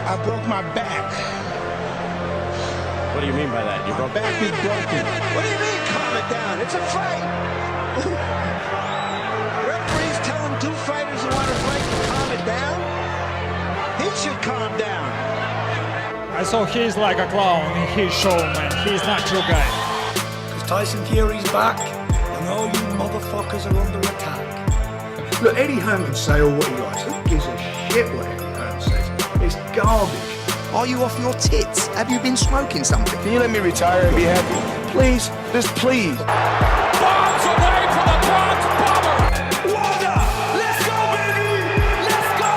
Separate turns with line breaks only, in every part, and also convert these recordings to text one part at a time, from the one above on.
I broke my back.
What do you mean by that? You broke
my back is broken.
What do you mean, calm it down? It's a fight. Referees telling two fighters who want to fight to calm it down. He should calm down.
So he's like a clown in his show, man. He's not your guy.
Because Tyson Fury's back, and all you motherfuckers are under attack.
Look, Eddie Hearn can say all what he likes. Who gives a shit what Eddie Hearn says? It's garbage.
Are you off your tits? Have you been smoking something?
Can you let me retire and be happy? Please, just please.
Bombs away for the Bronx Bomber!
Wanda! Let's go, baby! Let's go!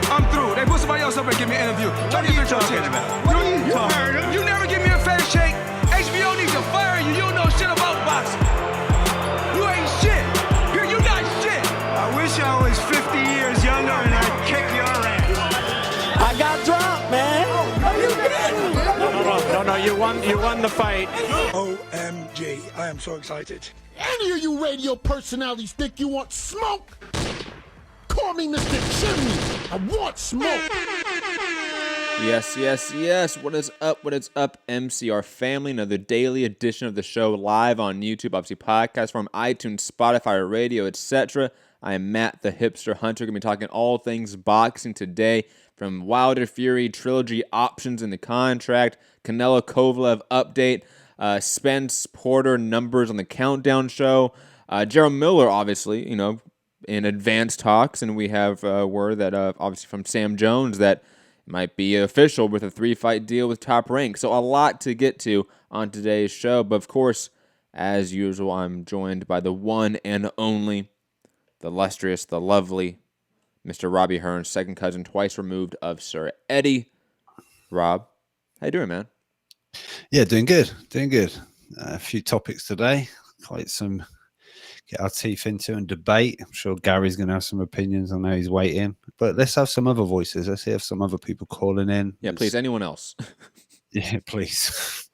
I'm through. They put somebody else up and give me an interview.
What are you talking about? What are you talking about?
You never give me a fair shake. HBO needs to fire you. You don't know shit about boxing. You ain't shit. You're not shit.
I wish I was 50 years younger and I'd kick your ass.
I got dropped, man. Are you kidding?
No, you won the fight.
OMG, I am so excited.
Any of you radio personalities think you want smoke? Call me Mr. Chimney. I want smoke.
Yes. What is up, MCR family? Another daily edition of the show live on YouTube, obviously podcast from iTunes, Spotify, radio, etc. I am Matt, the hipster hunter. Going to be talking all things boxing today, from Wilder Fury, Trilogy options in the contract, Canelo-Kovalev update, Spence-Porter numbers on the Countdown show, Gerald Miller, obviously, in advanced talks, and we have word that, obviously from Sam Jones, that might be official with a 3-fight deal with Top Rank. So a lot to get to on today's show, but of course, as usual, I'm joined by the one and only, the illustrious, the lovely Mr. Robbie Hearn, second cousin, twice removed of Sir Eddie. Rob, how you doing, man?
Yeah, doing good. A few topics today. Quite some get our teeth into and debate. I'm sure Gary's going to have some opinions. I know he's waiting. But let's have some other voices. Let's have some other people calling in.
Yeah, please. Anyone else?
Yeah, please.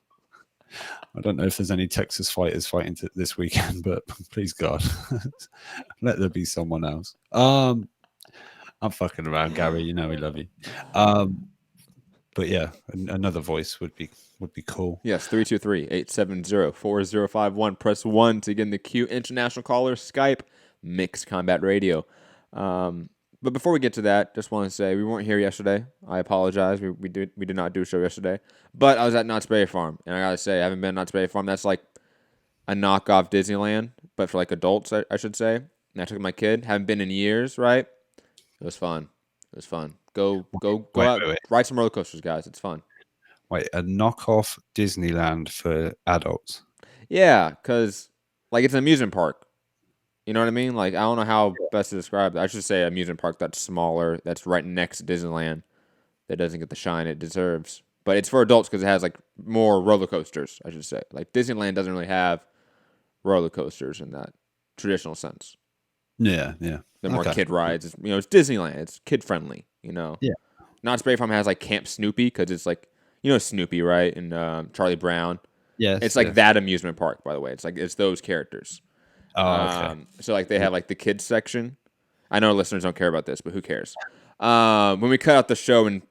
I don't know if there's any Texas fighters fighting this weekend, but please, God, let there be someone else. I'm fucking around, Gary. You know we love you. But yeah, another voice would be cool.
Yes, 323-870-4051. Press 1 to get in the queue. International caller, Skype, Mixed Combat Radio. But before we get to that, just want to say we weren't here yesterday. I apologize. We did not do a show yesterday. But I was at Knott's Berry Farm, and I gotta say, I haven't been to Knott's Berry Farm. That's like a knockoff Disneyland, but for like adults, I should say. And I took my kid. Haven't been in years, right? It was fun. Go out, ride some roller coasters, guys. It's fun.
Wait, a knockoff Disneyland for adults?
Yeah, because like it's an amusement park. You know what I mean? Like, I don't know how best to describe it. I should say amusement park that's smaller, that's right next to Disneyland, that doesn't get the shine it deserves. But it's for adults because it has like more roller coasters, I should say. Like Disneyland doesn't really have roller coasters in that traditional sense.
Yeah.
They're more kid rides. It's, it's Disneyland. It's kid friendly. Yeah. Knott's Berry Farm has like Camp Snoopy because it's like Snoopy, right? And Charlie Brown.
Yes.
It's like that amusement park, by the way. It's those characters.
Oh, okay.
So like they have like the kids section. I know listeners don't care about this, but who cares? When we cut out the show and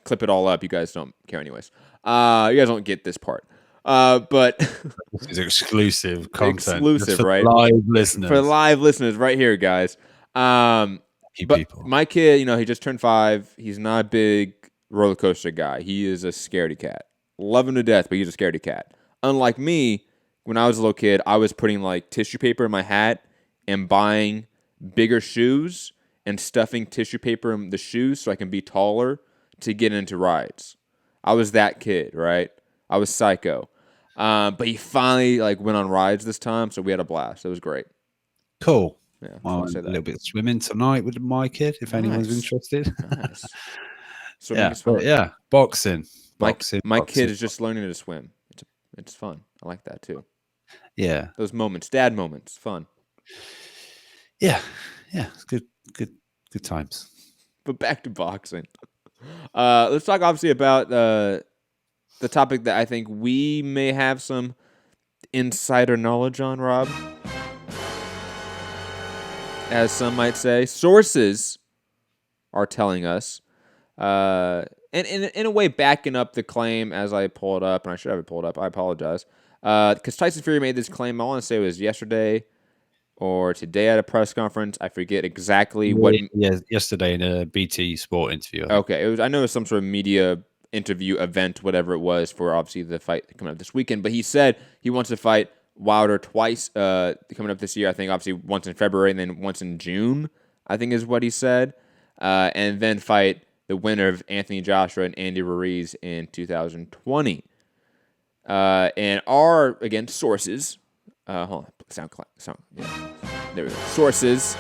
clip it all up, you guys don't care anyways. You guys don't get this part. But
this is exclusive content.
Exclusive, right?
Live listeners.
For live listeners right here, guys. But
people.
My kid, he just turned 5. He's not a big roller coaster guy. He is a scaredy cat. Love him to death, but he's a scaredy cat. Unlike me, when I was a little kid, I was putting like tissue paper in my hat and buying bigger shoes and stuffing tissue paper in the shoes so I can be taller to get into rides. I was that kid, right? I was psycho. But he finally went on rides this time, so we had a blast. It was great.
Cool.
Yeah,
well, a little bit of swimming tonight with my kid, if anyone's interested.
Nice. Swimming is fun.
Yeah, boxing.
My kid is just learning to swim. It's fun. I like that too.
Yeah.
Those moments, dad moments, fun.
Yeah, it's good times.
But back to boxing. Let's talk obviously about the topic that I think we may have some insider knowledge on, Rob. As some might say, sources are telling us And in a way backing up the claim as I pull it up, and I should have it pulled up. I apologize. Because Tyson Fury made this claim, I want to say it was yesterday or today at a press conference. I forget exactly what.
Yeah, yesterday in a BT Sport interview.
Okay, I know it was some sort of media interview event, whatever it was, for obviously the fight coming up this weekend. But he said he wants to fight Wilder twice coming up this year. I think obviously once in February and then once in June, I think is what he said. And then fight the winner of Anthony Joshua and Andy Ruiz in 2020. And our, again, sources, hold on, sound, yeah. There we go. Sources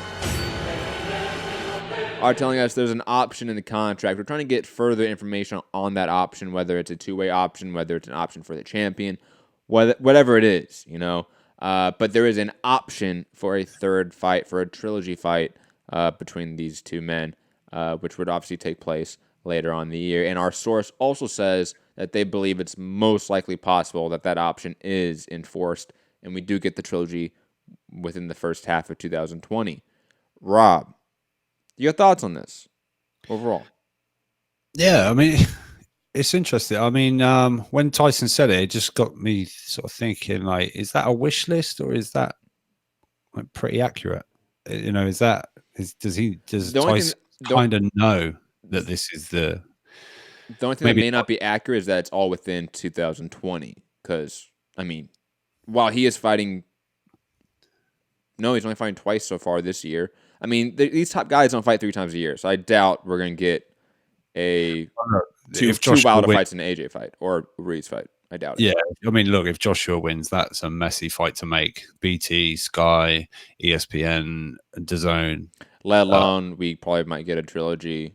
are telling us there's an option in the contract. We're trying to get further information on that option, whether it's a two-way option, whether it's an option for the champion, whatever it is, you know. But there is an option for a third fight, for a trilogy fight between these two men, which would obviously take place later on in the year. And our source also says that they believe it's most likely possible that that option is enforced, and we do get the trilogy within the first half of 2020. Rob, your thoughts on this overall?
Yeah, I mean, it's interesting. I mean, when Tyson said it, it just got me sort of thinking, like, is that a wish list or is that like, pretty accurate? You know, does Tyson kind of know that this is the
only thing that may not be accurate is that it's all within 2020. Because, I mean, while he is fighting, no, he's only fighting twice so far this year. I mean, these top guys don't fight 3 times a year, so I doubt we're going to get two Wilder fights in an AJ fight or Ruiz fight. I doubt it.
Yeah, I mean, look, if Joshua wins, that's a messy fight to make. BT, Sky, ESPN, DAZN.
Let alone we probably might get a trilogy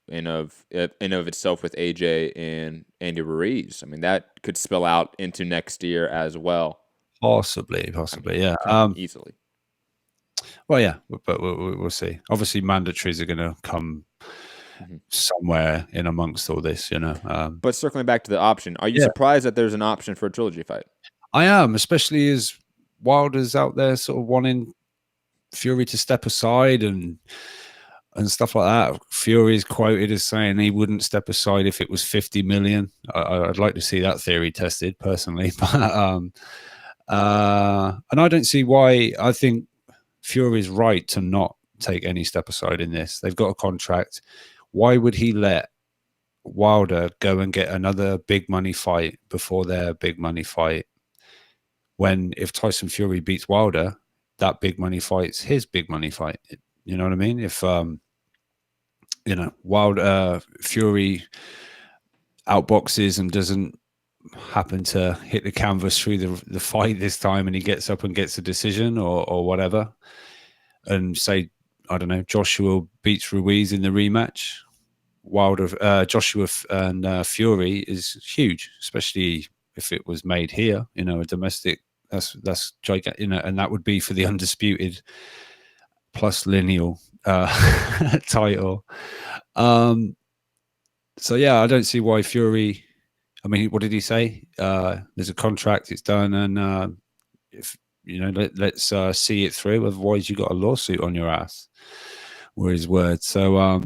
in of itself with AJ and Andy Ruiz. I mean, that could spill out into next year as well.
Possibly, yeah.
Easily.
Well, yeah, but we'll see. Obviously, mandatories are going to come somewhere in amongst all this, you know.
But circling back to the option, are you surprised that there's an option for a trilogy fight?
I am, especially as Wilder's out there sort of wanting Fury to step aside and stuff like that. Fury is quoted as saying he wouldn't step aside if it was 50 million. I'd like to see that theory tested personally, but and I don't see why. I think Fury's right to not take any step aside in this. They've got a contract. Why would he let Wilder go and get another big money fight before their big money fight? When if Tyson Fury beats Wilder, that big money fight's his big money fight. You know what I mean? If you know, Wilder Fury outboxes and doesn't happen to hit the canvas through the fight this time, and he gets up and gets a decision or whatever, and say, I don't know, Joshua beats Ruiz in the rematch, Wilder, Joshua and Fury is huge, especially if it was made here, you know, a domestic. That's gigantic, you know, and that would be for the undisputed plus lineal title. So yeah, I don't see why Fury. I mean, what did he say? There's a contract, it's done, and if you know, let's see it through. Otherwise, you got a lawsuit on your ass. Were his words. So,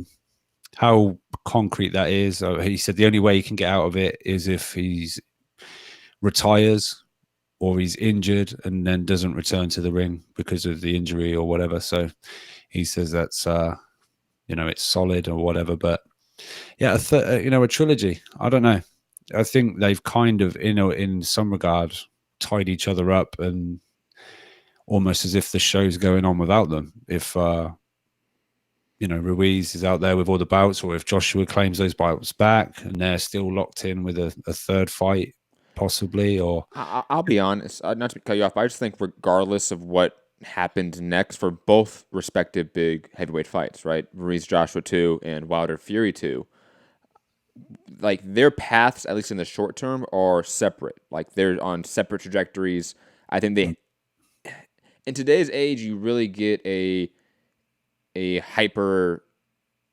how concrete that is? He said the only way he can get out of it is if he's retires or he's injured and then doesn't return to the ring because of the injury or whatever. So, he says that's you know, it's solid or whatever. But yeah, you know, a trilogy. I don't know. I think they've kind of, you know, in some regard, tied each other up, and almost as if the show's going on without them. If you know, Ruiz is out there with all the bouts, or if Joshua claims those bouts back and they're still locked in with a third fight, possibly. Or
I'll be honest, not to cut you off, but I just think regardless of what happened next for both respective big heavyweight fights, right? Ruiz Joshua 2 and Wilder Fury 2. Like, their paths, at least in the short term, are separate. Like, they're on separate trajectories. I think they, in today's age, you really get a hyper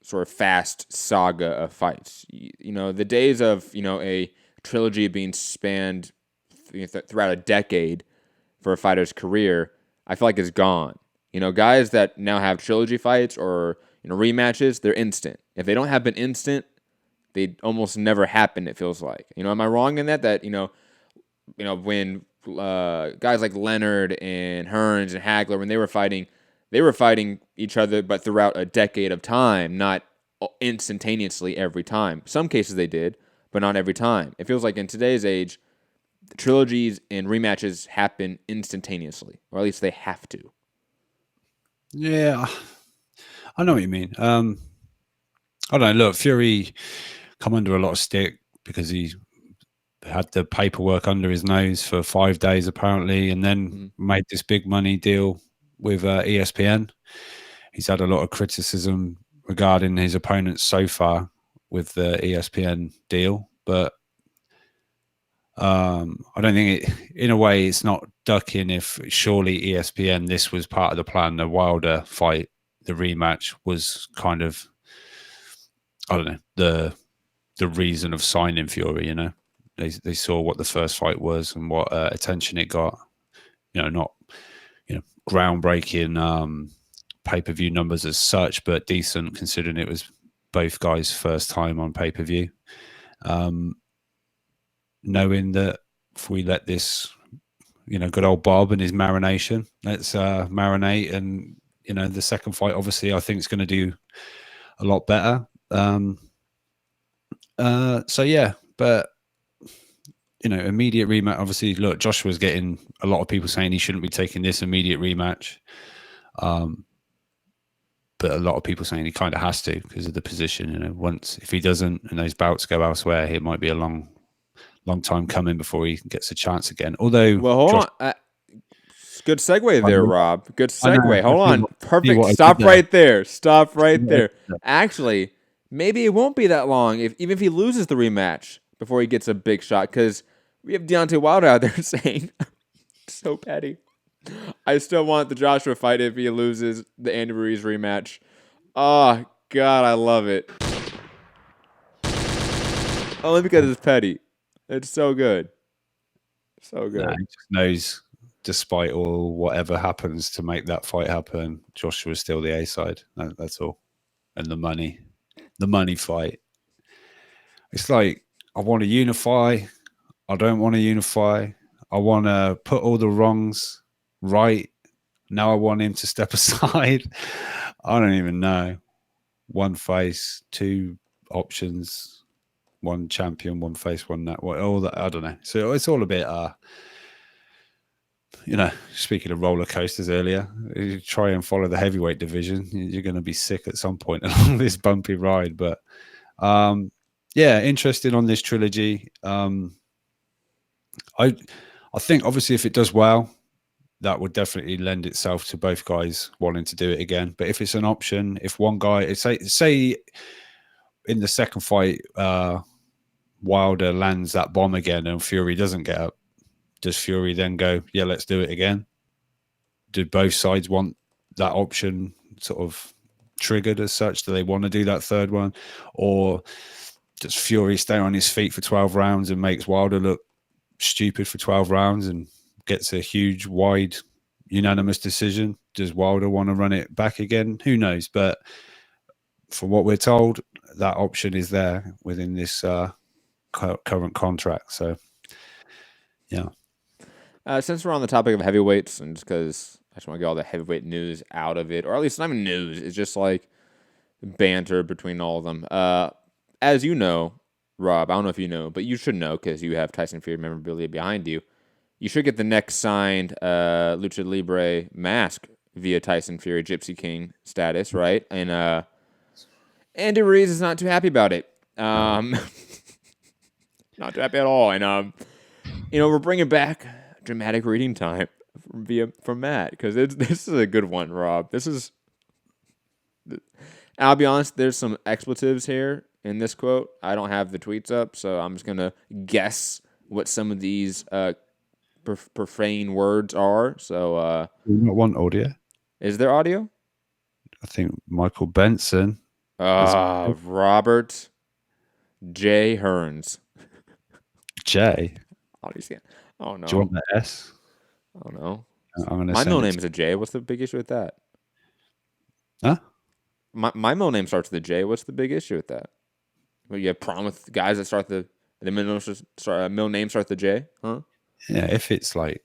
sort of fast saga of fights. You know, the days of, you know, a trilogy being spanned throughout a decade for a fighter's career, I feel like is gone. You know, guys that now have trilogy fights or, you know, rematches, they're instant. If they don't happen instant, they almost never happen. It feels like, am I wrong in that? That when guys like Leonard and Hearns and Hagler, when they were fighting each other, but throughout a decade of time, not instantaneously every time. Some cases they did, but not every time. It feels like in today's age, trilogies and rematches happen instantaneously, or at least they have to.
Yeah, I know what you mean. I don't know. Look, Fury come under a lot of stick because he had the paperwork under his nose for 5 days apparently, and then made this big money deal with ESPN. He's had a lot of criticism regarding his opponents so far with the ESPN deal, but I don't think in a way, it's not ducking if surely ESPN, this was part of the plan. The Wilder fight, the rematch was kind of, I don't know, the reason of signing Fury, They saw what the first fight was and what attention it got. Not, groundbreaking pay-per-view numbers as such, but decent considering it was both guys' first time on pay-per-view. Knowing that if we let this, good old Bob and his marination, let's marinate, and the second fight, obviously, I think it's going to do a lot better. So yeah, but immediate rematch. Obviously, look, Joshua's getting a lot of people saying he shouldn't be taking this immediate rematch, but a lot of people saying he kind of has to because of the position. Once if he doesn't and those bouts go elsewhere, it might be a long time coming before he gets a chance again. Although,
well, hold on. Good segue there, Rob. Good segue. Hold on. Perfect. Stop right there. Stop right there. Actually, maybe it won't be that long even if he loses the rematch before he gets a big shot, because we have Deontay Wilder out there saying, so petty, I still want the Joshua fight if he loses the Andy Ruiz rematch. Oh, God, I love it. Only because it's petty. It's so good. So good.
He just knows, despite all whatever happens to make that fight happen, Joshua's still the A side. That's all. And the money fight. It's like, I want to unify. I don't want to unify. I want to put all the wrongs right. Now I want him to step aside. I don't even know. One face, two options. One champion, one face, one that. All that, I don't know. So it's all a bit, speaking of roller coasters earlier, you try and follow the heavyweight division, you're going to be sick at some point along this bumpy ride. But yeah, interested on this trilogy. I think obviously if it does well, that would definitely lend itself to both guys wanting to do it again. But if it's an option, if one guy, say in the second fight, Wilder lands that bomb again and Fury doesn't get up, does Fury then go, yeah, let's do it again? Do both sides want that option sort of triggered as such? Do they want to do that third one? Or does Fury stay on his feet for 12 rounds and makes Wilder look stupid for 12 rounds and gets a huge, wide, unanimous decision? Does Wilder want to run it back again? Who knows? But from what we're told, that option is there within this current contract. So, yeah.
Since we're on the topic of heavyweights, and just because I just want to get all the heavyweight news out of it, or at least not even news, it's just like banter between all of them. As you know, Rob, I don't know if you know, but you should know because you have Tyson Fury memorabilia behind you. You should get the next signed Lucha Libre mask via Tyson Fury Gypsy King status, right? And Andy Ruiz is not too happy about it. Not too happy at all. And we're bringing back dramatic reading time from Matt because this is a good one, Rob. I'll be honest, there's some expletives here in this quote. I don't have the tweets up, so I'm just gonna guess what some of these profane words are. So
we don't want audio.
Is there audio?
I think Michael Benson.
Robert J. Hearns.
J.
Oh no.
Do you want the S?
Oh no.
My
middle name is a J. What's the big issue with that?
Huh?
My middle name starts with a J. What's the big issue with that? Well, you have problem with guys that start the middle name starts the J, huh?
Yeah, if it's like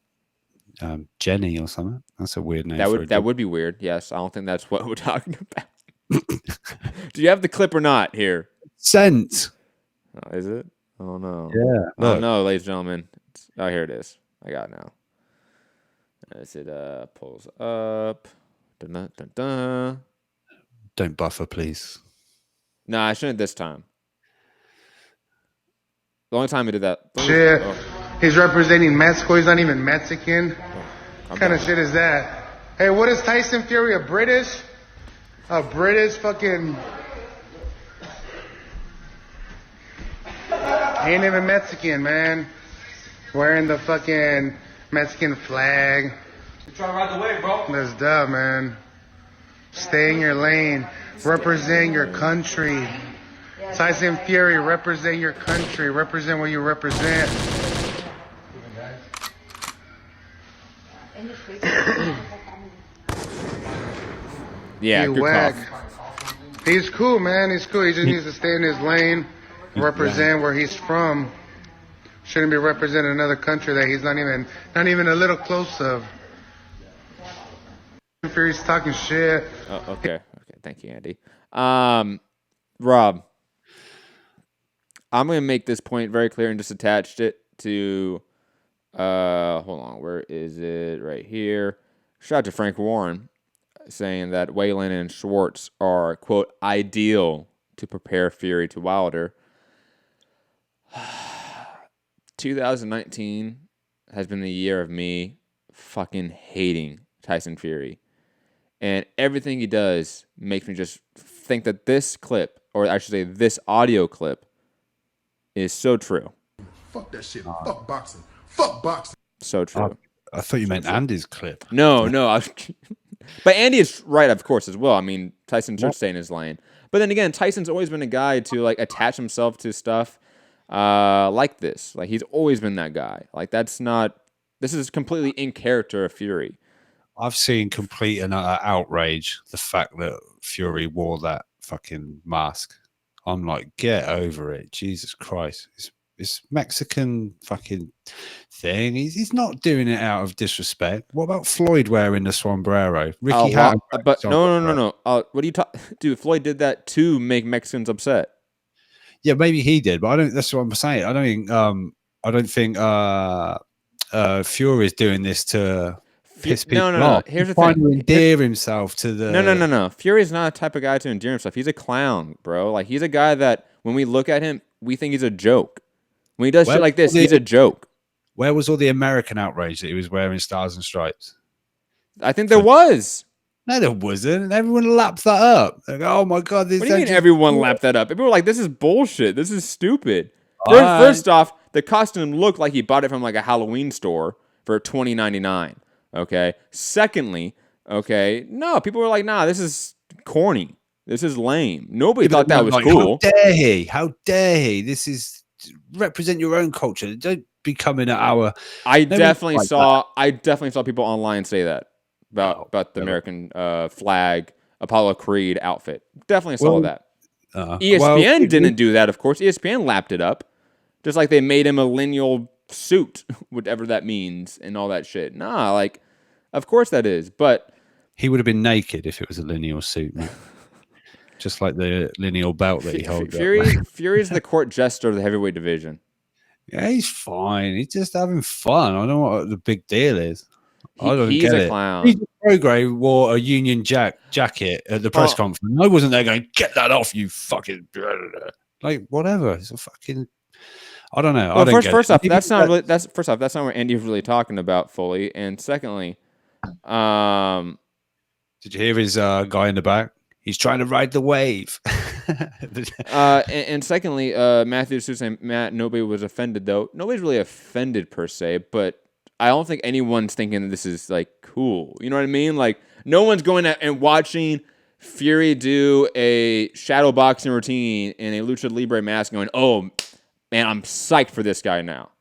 Jenny or something, that's a weird name.
That would be weird. Yes, I don't think that's what we're talking about. Do you have the clip or not here?
Sent.
Oh, is it? Oh no.
Yeah.
Oh no, ladies and gentlemen. Here it is. I got it now. As it pulls up. Dun, dun, dun, dun.
Don't buffer, please.
No, I shouldn't this time. The only time I did that.
Shit. He's representing Mexico. He's not even Mexican. What kind of shit is that? Hey, what is Tyson Fury? A British fucking... Ain't even Mexican, man. Wearing the fucking Mexican flag.
You trying to ride the wave, bro?
That's dumb, man. Stay in your lane. Represent your country. Tyson Fury, represent your country. Represent what you represent.
Yeah, good
whack.
cough.
He's cool, man. He's cool. He just needs to stay in his lane. Represent where he's from. Shouldn't be representing another country that he's not even a little close of. Fury's talking shit.
Oh, okay. Thank you, Andy. Rob, I'm going to make this point very clear and just attached it to, hold on, where is it? Right here. Shout out to Frank Warren saying that Whalen and Schwartz are, quote, ideal to prepare Fury to Wilder. 2019 has been the year of me fucking hating Tyson Fury. And everything he does makes me just think that this clip, or I should say this audio clip, is so true.
Fuck that shit. Fuck boxing. Fuck boxing.
So true.
I thought you meant Andy's clip.
No. But Andy is right, of course, as well. I mean, Tyson should stay in his lane. But then again, Tyson's always been a guy to like attach himself to stuff like this. Like he's always been that guy. Like this is completely in character of Fury.
I've seen complete and utter outrage the fact that Fury wore that fucking mask. I'm like, get over it. Jesus Christ. It's Mexican fucking thing. He's not doing it out of disrespect. What about Floyd wearing the sombrero? Ricky Hatton.
But no. What do you talk? Dude, Floyd did that to make Mexicans upset.
Yeah, maybe he did, but I don't. That's what I'm saying. I don't think Fury is doing this to piss people off.
No. Here's the thing.
To endear himself to the.
No. Fury's not a type of guy to endear himself. He's a clown, bro. Like he's a guy that when we look at him, we think he's a joke. When he does shit like this, he's a joke.
Where was all the American outrage that he was wearing stars and stripes?
I think there was.
No, there wasn't. Everyone lapped that up. Like, oh my god!
What do you mean everyone lapped that up? People were like, "This is bullshit. This is stupid." First off, the costume looked like he bought it from like a Halloween store for $20.99. Okay. Secondly, no, people were like, "Nah, this is corny. This is lame." Nobody thought that was cool.
How dare he? How dare he? This is represent your own culture. Don't be coming at our.
I definitely saw people online say that about the American flag Apollo Creed outfit. Definitely saw that. ESPN didn't do that, of course. ESPN lapped it up, just like they made him a lineal suit, whatever that means, and all that shit. Nah, like, of course that is, but
he would have been naked if it was a lineal suit, man. Just like the lineal belt that he holds.
Fury's the court jester of the heavyweight division.
Yeah, he's fine. He's just having fun. I don't know what the big deal is. I don't
he's
get
a
it.
Clown.
He's Prograis wore a Union jacket at the press conference. I wasn't there going, "Get that off, you fucking..." Like, whatever. It's a fucking... I don't know.
Well, first off, that's not what Andy's really talking about fully. And secondly,
did you hear his guy in the back? He's trying to ride the wave.
and secondly, Matthew was saying, Matt, nobody was offended, though. Nobody's really offended, per se, but I don't think anyone's thinking this is, like, cool. You know what I mean? Like, no one's going out and watching Fury do a shadow boxing routine in a Lucha Libre mask going, "Oh, man, I'm psyched for this guy now."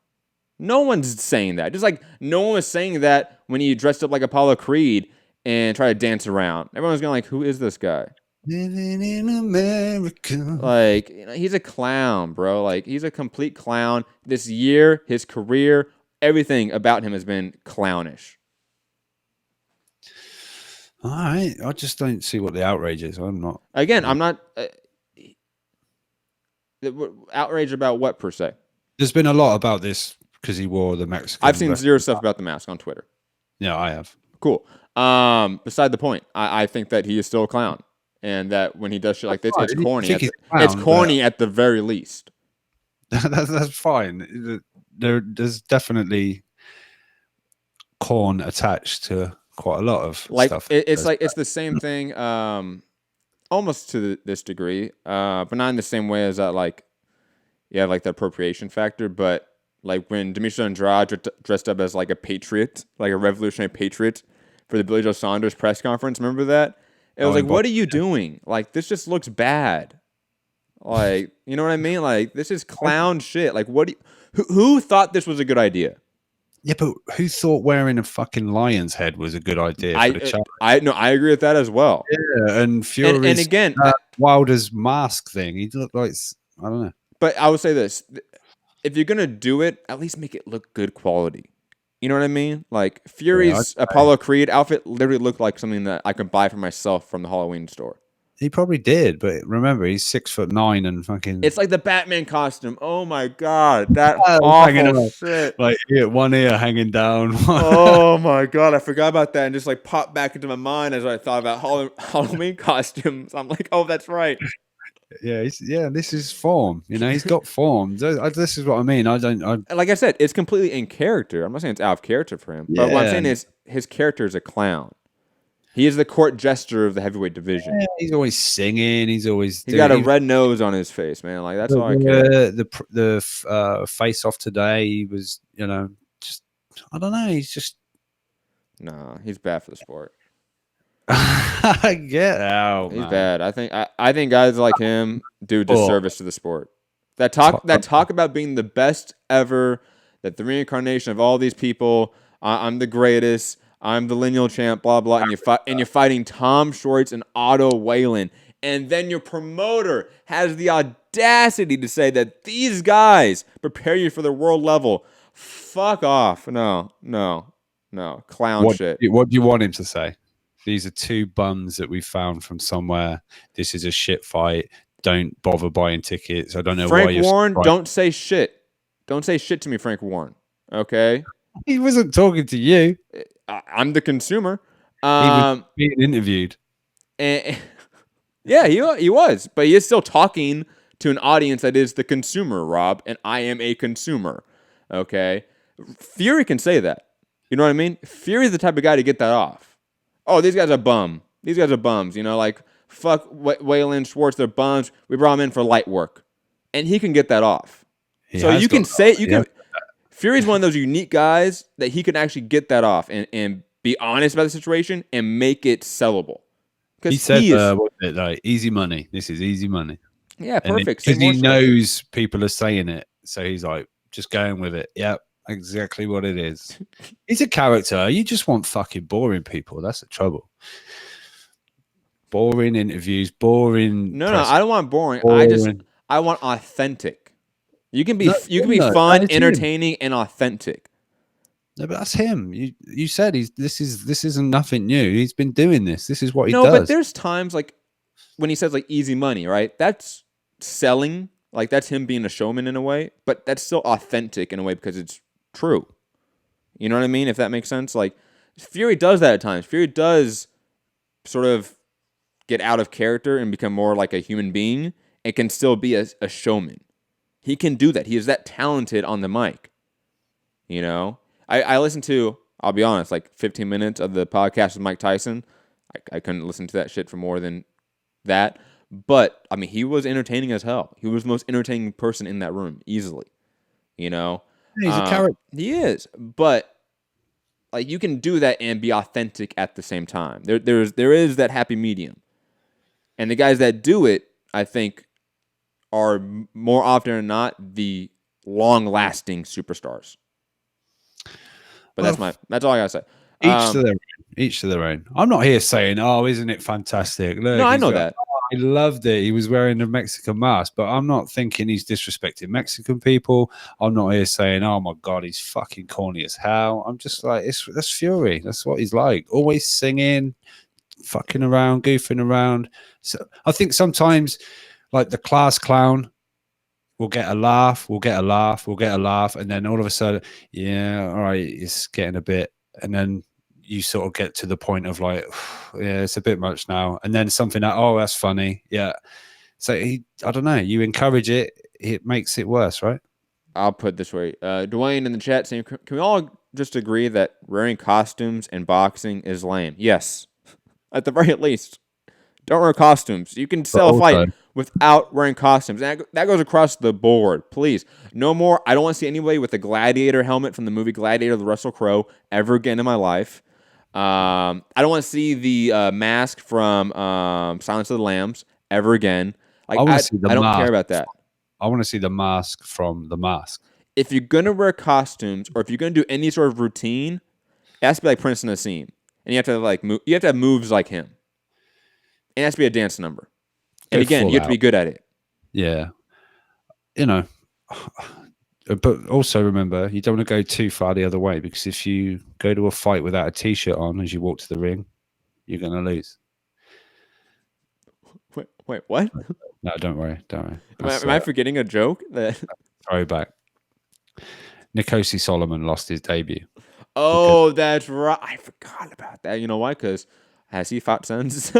No one's saying that. Just like no one was saying that when he dressed up like Apollo Creed and tried to dance around. Everyone's going like, "Who is this guy?"
Living in America.
Like, he's a clown, bro. Like, he's a complete clown. This year, his career, everything about him has been clownish.
All right. I just don't see what the outrage is. I'm not.
Again, I'm not outraged about what, per se.
There's been a lot about this because he wore the Mexican.
I've seen zero stuff about the mask on Twitter.
Yeah, I have.
Cool. Beside the point, I think that he is still a clown. And that when he does shit like this, it's corny. It's corny at the very least.
That's fine. There's definitely corn attached to quite a lot of stuff.
It's the same thing, almost to this degree, but not in the same way as that. Like, you have like the appropriation factor, but like when Demetrius Andrade dressed up as like a patriot, like a revolutionary patriot, for the Billy Joe Saunders press conference, remember that? It was like, what are you doing? Like, this just looks bad. Like, you know what I mean? Like, this is clown shit. Like, who thought this was a good idea?
Yeah, but who thought wearing a fucking lion's head was a good idea for the challenge?
I agree with that as well.
Yeah, and Fury's
and again,
Wilder's mask thing. He looked like, I don't know.
But I would say this: if you're gonna do it, at least make it look good quality. You know what I mean? Like, Fury's Apollo Creed outfit literally looked like something that I could buy for myself from the Halloween store.
He probably did, but remember, he's 6'9" and fucking.
It's like the Batman costume. Oh my god, that awful shit!
Like one ear hanging down.
Oh my god, I forgot about that and just like popped back into my mind as I thought about Halloween costumes. I'm like, oh, that's right.
Yeah, this is form. You know, he's got form. This is what I mean.
Like I said, it's completely in character. I'm not saying it's out of character for him, but what I'm saying is his character is a clown. He is the court jester of the heavyweight division.
Yeah, he's always singing. He's
got a red nose on his face, man. Like, that's all I care.
The face off today, he was, just, I don't know. He's just.
No, he's bad for the sport.
Get out.
He's bad. I think guys like him do disservice to the sport. That talk about being the best ever, that the reincarnation of all these people. I'm the greatest. I'm the lineal champ. Blah blah. And you're fighting Tom Schwartz and Otto Whalen, and then your promoter has the audacity to say that these guys prepare you for the world level. Fuck off. No. Clown shit.
What do you want him to say? These are two bums that we found from somewhere. This is a shit fight. Don't bother buying tickets. I don't know why you're
Frank Warren, don't say shit. Don't say shit to me, Frank Warren. Okay?
He wasn't talking to you.
I'm the consumer.
He was being interviewed.
And, yeah, he was. But he is still talking to an audience that is the consumer, Rob. And I am a consumer. Okay? Fury can say that. You know what I mean? Fury's the type of guy to get that off. Oh, these guys are bum. These guys are bums. You know, like, fuck Whalen, Schwartz, they're bums. We brought them in for light work. And he can get that off. You can say, Fury's one of those unique guys that he can actually get that off and be honest about the situation and make it sellable.
He said, like, easy money. This is easy money.
Yeah, perfect.
Because he knows people are saying it. So he's like, just going with it. Yep. Exactly what it is. He's a character. You just want fucking boring people. That's the trouble. Boring interviews, boring.
No, I don't want boring. I want authentic. You can be fun, entertaining, and authentic.
No, but that's him. You said this isn't nothing new. He's been doing this. This is what he does.
No, but there's times like when he says like easy money, right? That's selling. Like, that's him being a showman in a way, but that's still authentic in a way because it's true. You know what I mean? If that makes sense. Like, Fury does that at times. Fury does sort of get out of character and become more like a human being and can still be a showman. He can do that. He is that talented on the mic. You know? I listened to, I'll be honest, like 15 minutes of the podcast with Mike Tyson. I couldn't listen to that shit for more than that. But, I mean, he was entertaining as hell. He was the most entertaining person in that room, easily. You know?
He's a character.
He is. But, like, you can do that and be authentic at the same time. There is that happy medium. And the guys that do it, I think, are more often than not the long-lasting superstars. But that's all I gotta say.
Each to their own. I'm not here saying, "Oh, isn't it fantastic?" Look,
no, I know that.
He loved it. He was wearing a Mexican mask, but I'm not thinking he's disrespecting Mexican people. I'm not here saying, "Oh my God, he's fucking corny as hell." I'm just like, that's Fury. That's what he's like. Always singing, fucking around, goofing around. So I think sometimes, like the class clown, we'll get a laugh, we'll get a laugh, we'll get a laugh, and then all of a sudden, yeah, all right, it's getting a bit, and then you sort of get to the point of like, yeah, it's a bit much now, and then something that, oh, that's funny, yeah. So I don't know, you encourage it, it makes it worse, right?
I'll put it this way, Dwayne in the chat saying, can we all just agree that wearing costumes in boxing is lame? Yes, at the very least. Don't wear costumes. You can sell a fight without wearing costumes. That goes across the board. Please. No more. I don't want to see anybody with a gladiator helmet from the movie Gladiator with Russell Crowe ever again in my life. I don't want to see the mask from Silence of the Lambs ever again. Like, I don't care about that.
I want to see the mask from The Mask.
If you're going to wear costumes or if you're going to do any sort of routine, it has to be like Prince Nassim. And you have to you have to have moves like him. It has to be a dance number. And again, you have to be good at it.
Yeah. You know, but also remember, you don't want to go too far the other way, because if you go to a fight without a T-shirt on as you walk to the ring, you're going to lose.
Wait, what?
No, don't worry.
Am I forgetting a joke?
Throwback. Nikosi Solomon lost his debut.
Oh, that's right. I forgot about that. You know why? Because has he fought since?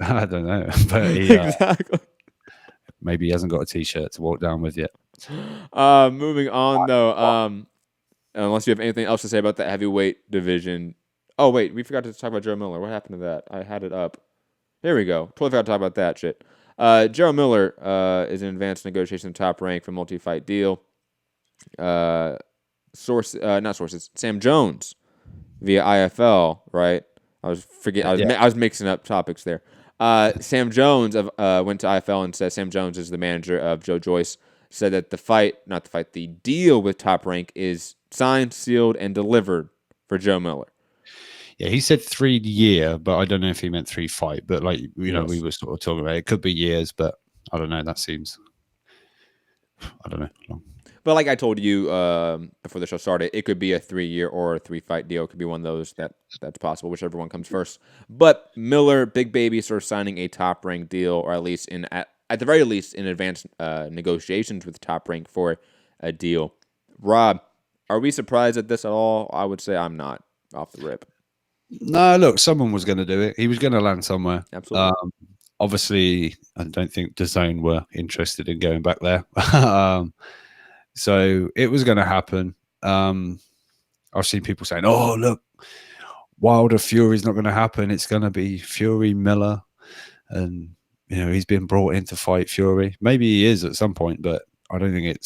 I don't know, but
exactly.
Maybe he hasn't got a T-shirt to walk down with yet.
Moving on, though, unless you have anything else to say about the heavyweight division. Oh, wait, we forgot to talk about Joe Miller. What happened to that? I had it up. Here we go. Totally forgot to talk about that shit. Joe Miller is in advanced negotiation top rank for multi-fight deal. Not sources. Sam Jones via IFL, right? I was mixing up topics there. Sam Jones went to IFL and said Sam Jones is the manager of Joe Joyce. Said that the deal with Top Rank is signed, sealed, and delivered for Joe Miller.
Yeah, he said 3 year, but I don't know if he meant 3 fight. But like we were sort of talking about it could be years, but I don't know. That seems, I don't know, long.
But like I told you before the show started, it could be a 3 year or a 3 fight deal. It could be one of those that's possible, whichever one comes first. But Miller, Big Baby, sort of signing a Top Rank deal, or at least at the very least in advanced negotiations with Top Rank for a deal. Rob, are we surprised at this at all? I would say I'm not, off the rip.
No, look, someone was going to do it. He was going to land somewhere.
Absolutely.
Obviously, I don't think DAZN were interested in going back there. So it was going to happen. I've seen people saying, "Oh, look, Wilder Fury's not going to happen. It's going to be Fury Miller," and he's been brought in to fight Fury. Maybe he is at some point, but I don't think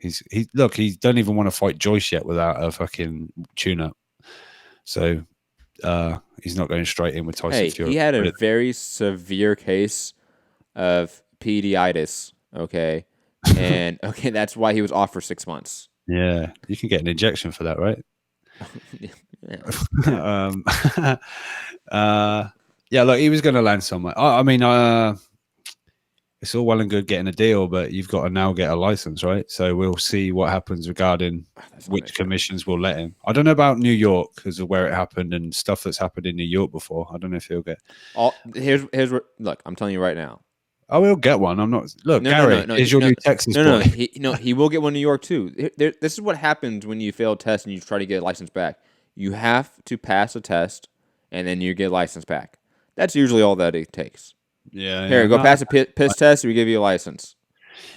he don't even want to fight Joyce yet without a fucking tune-up. So he's not going straight in with Tyson Fury.
He had a very severe case of pediatritis. Okay. And that's why he was off for 6 months.
Yeah, you can get an injection for that, right? Yeah, look, he was going to land somewhere. I mean, it's all well and good getting a deal, but you've got to now get a license, right? So we'll see what happens regarding which commissions will let him. I don't know about New York because of where it happened and stuff that's happened in New York before. I don't know if he'll get.
Here's what. Look, I'm telling you right now.
I will get one. I'm not. Look, Gary is your new Texas boy.
He will get one in New York too. This is what happens when you fail a test and you try to get a license back. You have to pass a test, and then you get a license back. That's usually all that it takes.
Yeah.
Here, go pass a piss test, we give you a license.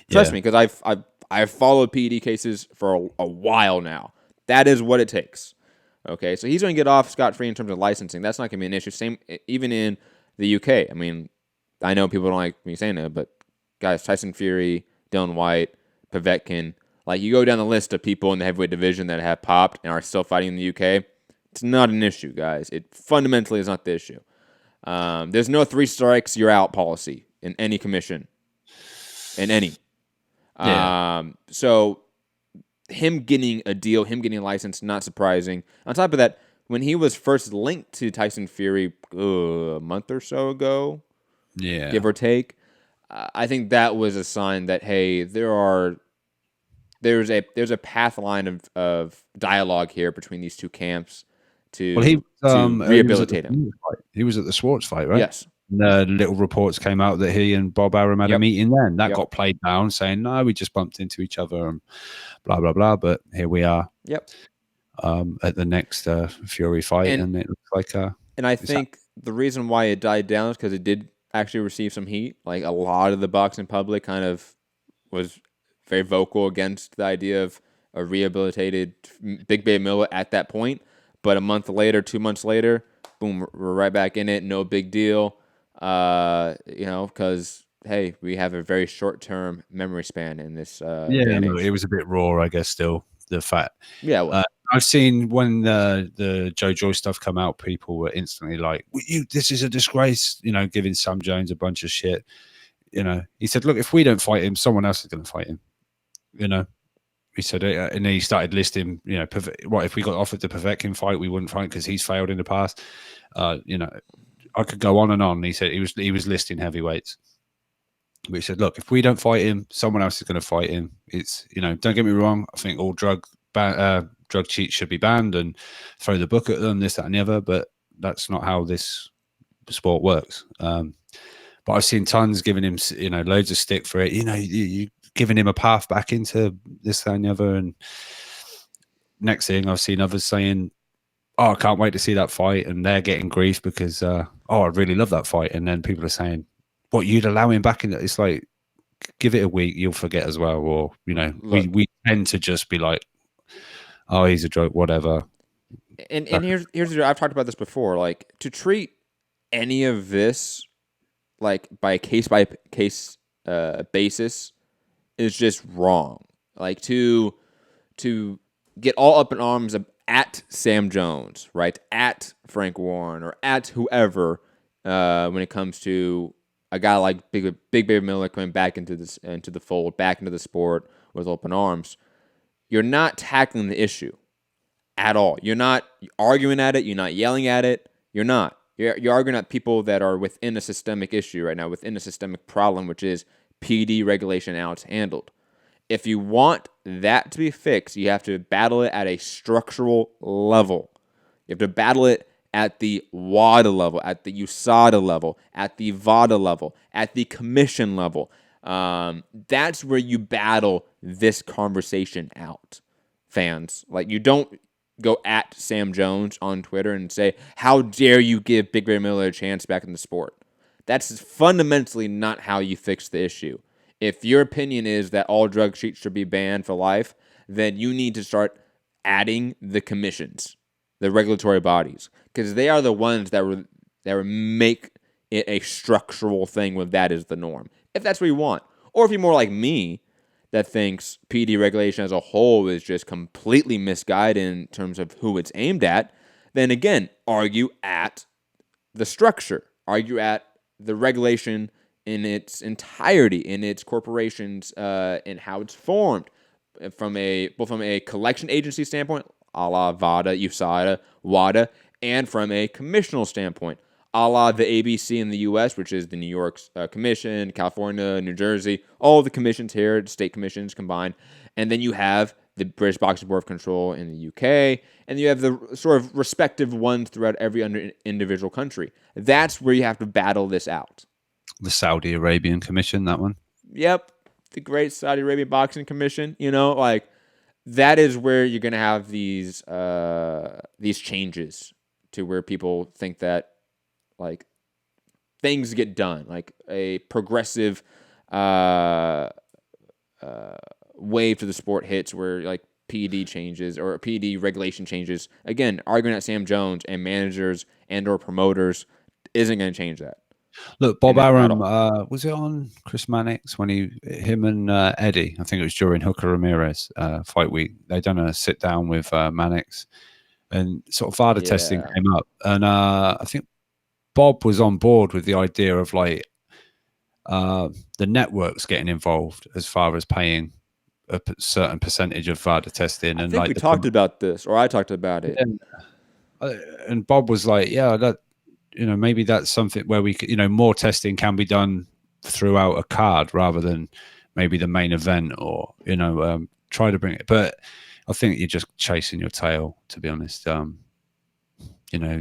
Trust me, because I've followed PED cases for a while now. That is what it takes. Okay, so he's going to get off scot-free in terms of licensing. That's not going to be an issue. Same, even in the UK. I mean, I know people don't like me saying that, but guys, Tyson Fury, Dylan White, Povetkin, like you go down the list of people in the heavyweight division that have popped and are still fighting in the UK. It's not an issue, guys. It fundamentally is not the issue. There's no 3 strikes, you're out policy in any commission. In any.
Yeah.
So him getting a deal, him getting a license, not surprising. On top of that, when he was first linked to Tyson Fury a month or so ago,
Yeah.
give or take. I think that was a sign that, hey, there's a path line of dialogue here between these two camps to rehabilitate him.
He was at the Schwartz fight, right?
Yes.
And the little reports came out that he and Bob Arum had a meeting then. That got played down, saying, no, we just bumped into each other and blah, blah, blah. But here we are.
Yep.
At the next Fury fight, and it looks like
and I think the reason why it died down is because it did actually receive some heat. Like, a lot of the boxing public kind of was very vocal against the idea of a rehabilitated Big Baby Miller at that point. But a month later, 2 months later, boom, we're right back in it. No big deal. Because, hey, we have a very short-term memory span in this.
It was a bit raw, I guess, still, the fact.
Yeah, well,
I've seen when the Joe Joyce stuff come out, people were instantly like, this is a disgrace, giving Sam Jones a bunch of shit. He said, look, if we don't fight him, someone else is going to fight him. He said, and he started listing, what if we got offered the Povetkin fight, we wouldn't fight because he's failed in the past. I could go on and on. He said he was listing heavyweights. But he said, look, if we don't fight him, someone else is going to fight him. It's, don't get me wrong. I think all drug cheats should be banned and throw the book at them, this, that, and the other. But that's not how this sport works. But I've seen tons giving him, loads of stick for it. You giving him a path back into this, that, and the other. And next thing, I've seen others saying, oh, I can't wait to see that fight. And they're getting grief because, I really love that fight. And then people are saying, what, you'd allow him back in? It's like, give it a week, you'll forget as well. Or, we tend to just be like, oh, he's a joke, whatever.
And here's I've talked about this before. Like, to treat any of this like by a case basis is just wrong. Like, to get all up in arms at Sam Jones, right, at Frank Warren, or at whoever, when it comes to a guy like Big Baby Miller coming back into the fold, back into the sport with open arms, you're not tackling the issue at all. You're not arguing at it. You're not yelling at it. You're not. You're arguing at people that are within a systemic issue right now, within a systemic problem, which is PD regulation and how it's handled. If you want that to be fixed, you have to battle it at a structural level. You have to battle it at the WADA level, at the USADA level, at the VADA level, at the commission level. That's where you battle this conversation out, fans. Like, you don't go at Sam Jones on Twitter and say, how dare you give Big Baby Miller a chance back in the sport? That's fundamentally not how you fix the issue. If your opinion is that all drug cheats should be banned for life, then you need to start adding the commissions, the regulatory bodies, because they are the ones that would make it a structural thing where that is the norm, if that's what you want. Or if you're more like me, that thinks PD regulation as a whole is just completely misguided in terms of who it's aimed at, then again, argue at the structure, argue at the regulation in its entirety, in its corporations, and how it's formed, both from a collection agency standpoint, a la VADA, USADA, WADA, and from a commissional standpoint, a la the ABC in the U.S., which is the New York Commission, California, New Jersey, all the commissions here, state commissions combined. And then you have the British Boxing Board of Control in the UK, and you have the sort of respective ones throughout every individual country. That's where you have to battle this out.
The Saudi Arabian Commission, that one.
Yep, the great Saudi Arabian Boxing Commission. Like, that is where you're going to have these changes to where people think that, like, things get done, like a progressive wave to the sport hits where, like, PD changes or PD regulation changes. Again, arguing at Sam Jones and managers and or promoters isn't going to change that.
Look, Bob Arum, was it on Chris Mannix when him and Eddie, I think it was during Hooker Ramirez fight week, they done a sit down with Mannix and sort of VADA testing came up. And I think Bob was on board with the idea of, like, the networks getting involved as far as paying a certain percentage of VADA testing.
I think we talked about this, or I talked about it.
And Bob was like, yeah, maybe that's something where we could, more testing can be done throughout a card rather than maybe the main event, or try to bring it. But I think you're just chasing your tail, to be honest.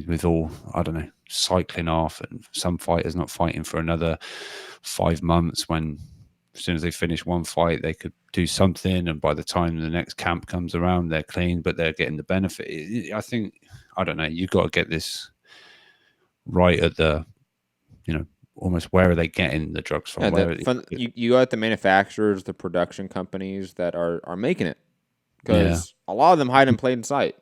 With all, I don't know, cycling off, and some fighters not fighting for another 5 months, when as soon as they finish one fight they could do something, and by the time the next camp comes around they're clean, but they're getting the benefit. I think, I don't know, you've got to get this right at the almost where are they getting the drugs from.
You got the manufacturers, the production companies that are making it, because a lot of them hide in plain sight.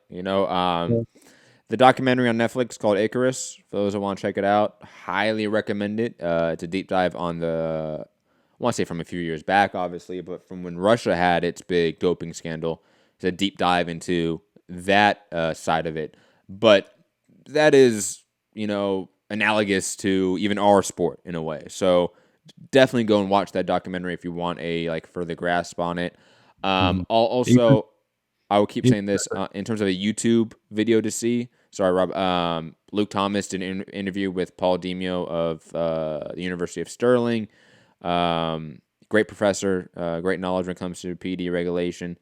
The documentary on Netflix called Icarus, for those that want to check it out, highly recommend it. It's a deep dive on I want to say from a few years back, obviously, but from when Russia had its big doping scandal. It's a deep dive into that side of it. But that is, analogous to even our sport in a way. So definitely go and watch that documentary if you want a further grasp on it. Also, I will keep saying this in terms of a YouTube video to see. Sorry, Rob. Luke Thomas did an interview with Paul Demio of the University of Sterling. Great professor, great knowledge when it comes to PD regulation.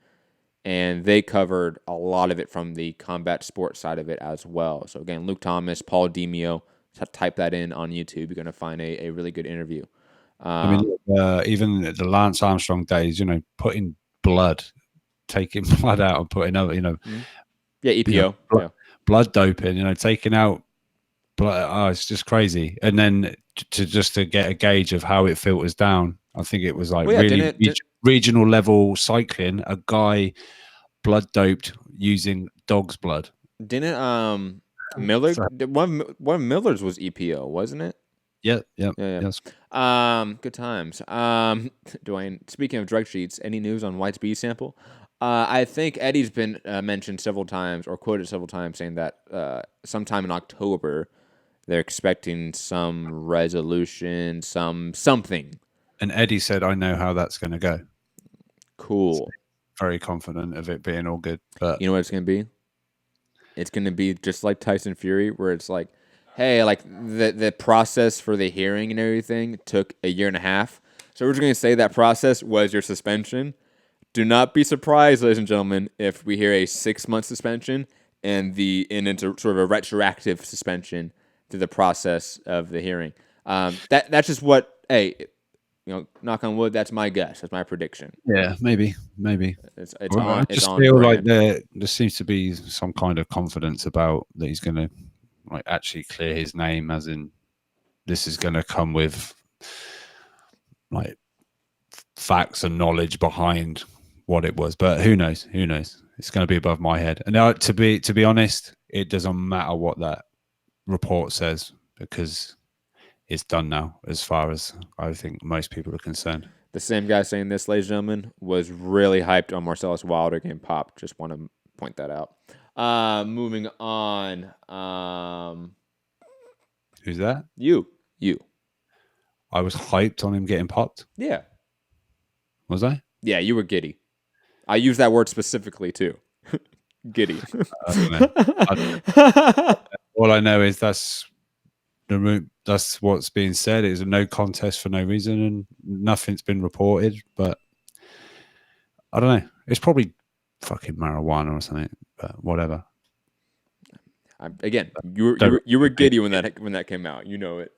And they covered a lot of it from the combat sports side of it as well. So again, Luke Thomas, Paul Demio, type that in on YouTube. You're going to find a really good interview.
Even the Lance Armstrong days, putting blood, taking blood out and putting other,
EPO,
blood doping, taking out blood. It's just crazy. And then to get a gauge of how it filters down, I think it was regional level cycling. A guy blood doped using dog's blood.
Didn't Miller? One of Miller's was EPO, wasn't it?
Yeah.
Yes. Good times. Dwayne, speaking of drug sheets, any news on White's B sample? I think Eddie's been mentioned several times or quoted several times saying that sometime in October they're expecting some resolution, something.
And Eddie said, "I know how that's going to go."
Cool.
So very confident of it being all good. But
you know what it's going to be? It's going to be just like Tyson Fury, where it's like, hey, like the process for the hearing and everything took a year and a half. So we're just going to say that process was your suspension. Do not be surprised, ladies and gentlemen, if we hear a 6-month suspension and into sort of a retroactive suspension to the process of the hearing. That's just what, hey, knock on wood, that's my guess. That's my prediction.
Yeah, maybe.
It's
I just feel like there seems to be some kind of confidence about that he's going to actually clear his name, as in this is going to come with facts and knowledge behind what it was. But who knows? It's going to be above my head. And to be honest, it doesn't matter what that report says, because it's done now, as far as I think most people are concerned.
The same guy saying this, ladies and gentlemen, was really hyped on Marcellus Wilder getting popped. Just want to point that out. Moving on.
Who's that?
You.
I was hyped on him getting popped?
Yeah.
Was I?
Yeah, you were giddy. I use that word specifically, too. Giddy.
All I know is that's what's being said. It's a no contest for no reason, and nothing's been reported. But I don't know. It's probably fucking marijuana or something. But whatever.
Again, you were giddy when that came out. You know it.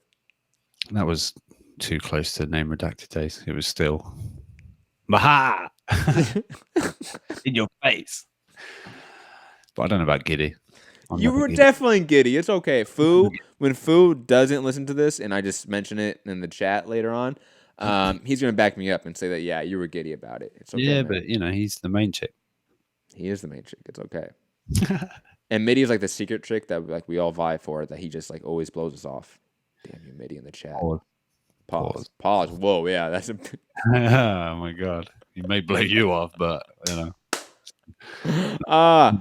That was too close to name redacted days. It was still Maha in your face. But I don't know about giddy.
You were definitely giddy. It's okay. When Fu doesn't listen to this, and I just mention it in the chat later on, he's going to back me up and say that, yeah, you were giddy about it. It's okay,
yeah,
man.
But, he's the main chick.
He is the main chick. It's okay. And Mitty is like the secret chick that we all vie for, that he just always blows us off. Damn you, Mitty, in the chat. Pause. Whoa, yeah, that's a...
Oh, my God. He may blow you off, but, I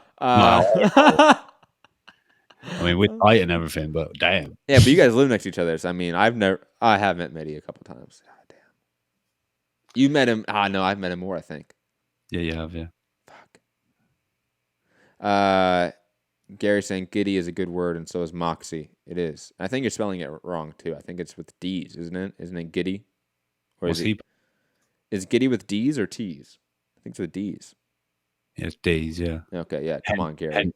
mean, we're tight and everything, but damn.
Yeah, but you guys live next to each other. So, I mean, I have met Mitty a couple times. God damn. You met him. No, I've met him more, I think.
Yeah, you have, yeah.
Fuck. Gary saying giddy is a good word, and so is moxie. It is. I think you're spelling it wrong too. I think it's with D's, isn't it? Isn't it giddy? Or is giddy with D's or T's? I think it's with D's.
Yeah, it's D's, yeah.
Okay, yeah. Come on, Gary.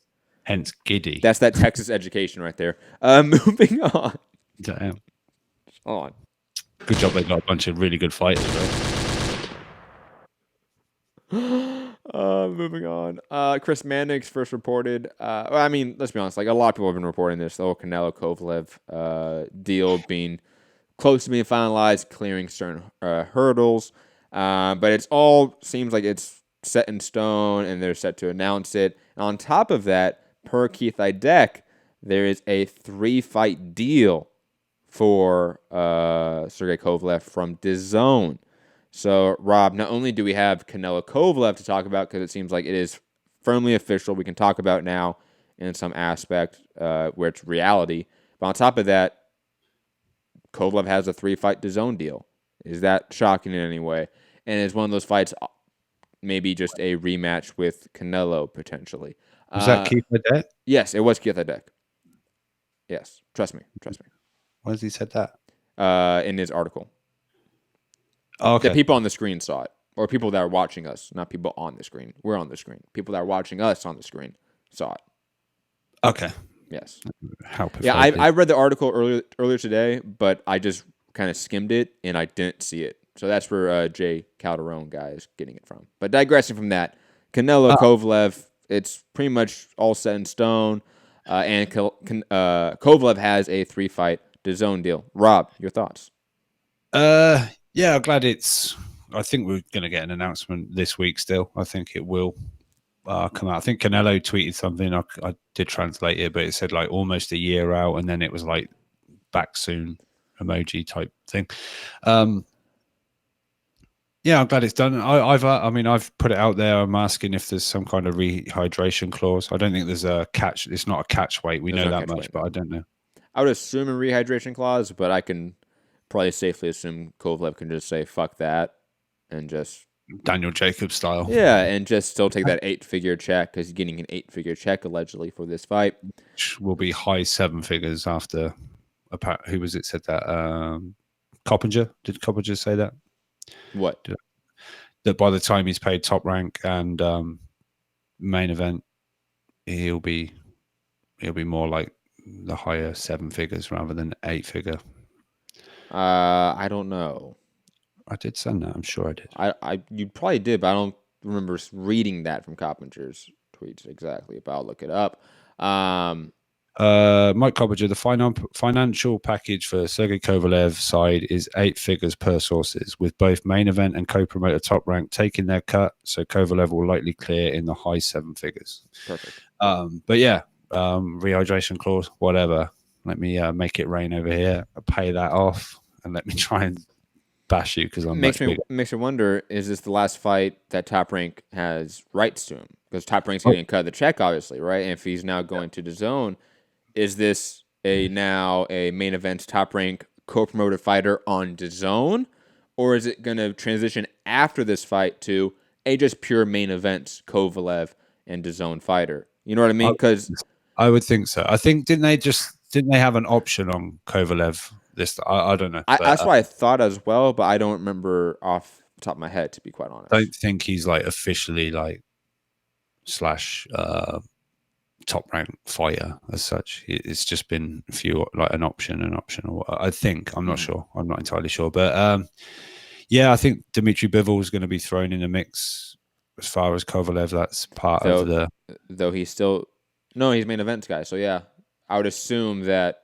Hence giddy.
That's that Texas education right there. Moving on.
Damn.
On.
Good job they got a bunch of really good fighters, though.
Moving on. Chris Mannix first reported. I mean, let's be honest. Like a lot of people have been reporting this. The whole Canelo-Kovalev deal being close to being finalized, clearing certain hurdles. But it's all seems like it's set in stone, and they're set to announce it. And on top of that, per Keith Idek, there is a 3-fight deal for Sergey Kovalev from DAZN. So, Rob, not only do we have Canelo-Kovalev to talk about, because it seems like it is firmly official, we can talk about now in some aspect where it's reality. But on top of that, Kovalev has a 3-fight DAZN deal. Is that shocking in any way? And is one of those fights maybe just a rematch with Canelo, potentially?
Was that Keith Idek?
Yes, it was Keith Idek. Yes, trust me.
Why has he said that?
In his article.
Oh, okay.
The people on the screen saw it, or people that are watching us, not people on the screen. We're on the screen. People that are watching us on the screen saw it.
Okay.
Yes.
How
yeah, I read the article earlier today, but I just kind of skimmed it and I didn't see it. So that's where Jay Calderon guy is getting it from. But digressing from that, Canelo-Kovalev, it's pretty much all set in stone, and Kovalev has a 3-fight DAZN deal. Rob, your thoughts?
Yeah, I'm glad I think we're going to get an announcement this week still. I think it will come out. I think Canelo tweeted something. I did translate it, but it said like almost a year out, and then it was like back soon emoji type thing. Yeah, I'm glad it's done. I've put it out there. I'm asking if there's some kind of rehydration clause. I don't think there's a catch. It's not a catch weight. We know that much, but I don't know.
I would assume a rehydration clause, but I can probably safely assume Kovalev can just say fuck that and just
Daniel Jacobs style.
Yeah, and just still take that 8-figure check because he's getting an 8-figure check allegedly for this fight.
Which will be high 7 figures after. Who was it said that? Coppinger? Did Coppinger say that?
What?
That by the time he's paid Top Rank and main event, he'll be more like the higher 7 figures rather than 8-figure.
I don't know.
I did send that. I'm sure I did.
You probably did, but I don't remember reading that from Coppinger's tweets exactly. But I'll look it up.
Mike Coppinger, the financial package for Sergey Kovalev side is 8 figures per sources, with both main event and co-promoter Top Rank taking their cut. So Kovalev will likely clear in the high 7 figures.
Perfect.
But yeah, rehydration clause, whatever. Let me make it rain over here. I'll pay that off, and let me try and bash you because I'm
makes me wonder, is this the last fight that Top Rank has rights to him? Because Top Rank's getting cut of the check, obviously, right? And if he's now going to DAZN, is this now a main event Top Rank co-promoted fighter on DAZN, or is it going to transition after this fight to a just pure main event Kovalev and DAZN fighter? You know what I mean? Because
I would think so. I think didn't they have an option on Kovalev? I don't know.
That's what I thought as well, but I don't remember off the top of my head, to be quite honest.
I don't think he's like officially like / Top Rank fighter as such. It's just been a few like an option. Or I think I'm not sure. I'm not entirely sure, but yeah, I think Dmitry Bivol is going to be thrown in the mix as far as Kovalev. That's part of the.
Though he's still he's main event guy. So yeah, I would assume that.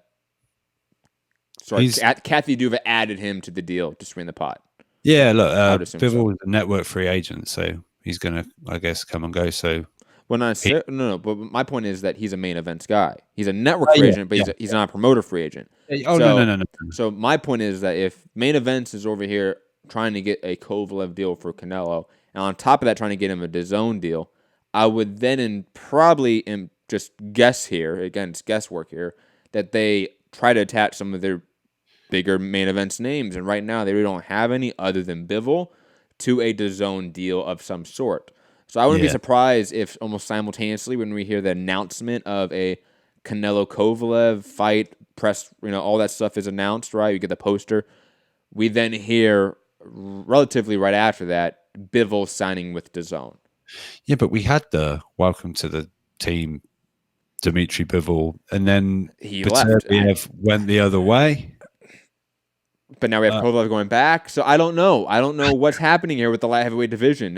Sorry, Kathy Duva added him to the deal to swing the pot.
Yeah, look, Bivol is a network free agent, so he's going to, I guess, come and go. So.
Well, no. But my point is that he's a main events guy. He's a network free agent, but he's not a promoter free agent.
No.
So my point is that if main events is over here trying to get a Kovalev deal for Canelo, and on top of that trying to get him a DAZN deal, I would then probably just guess here, again, it's guesswork here, that they try to attach some of their bigger main events names, and right now they really don't have any other than Bivol to a DAZN deal of some sort. So I wouldn't be surprised if almost simultaneously when we hear the announcement of a Canelo-Kovalev fight, press, all that stuff is announced, right? We get the poster. We then hear relatively right after that, Bivol signing with DAZN.
Yeah, but we had the welcome to the team, Dmitry Bivol, and then
he left.
Went the other way.
But now we have Kovalev going back. So I don't know. I don't know what's happening here with the light heavyweight division.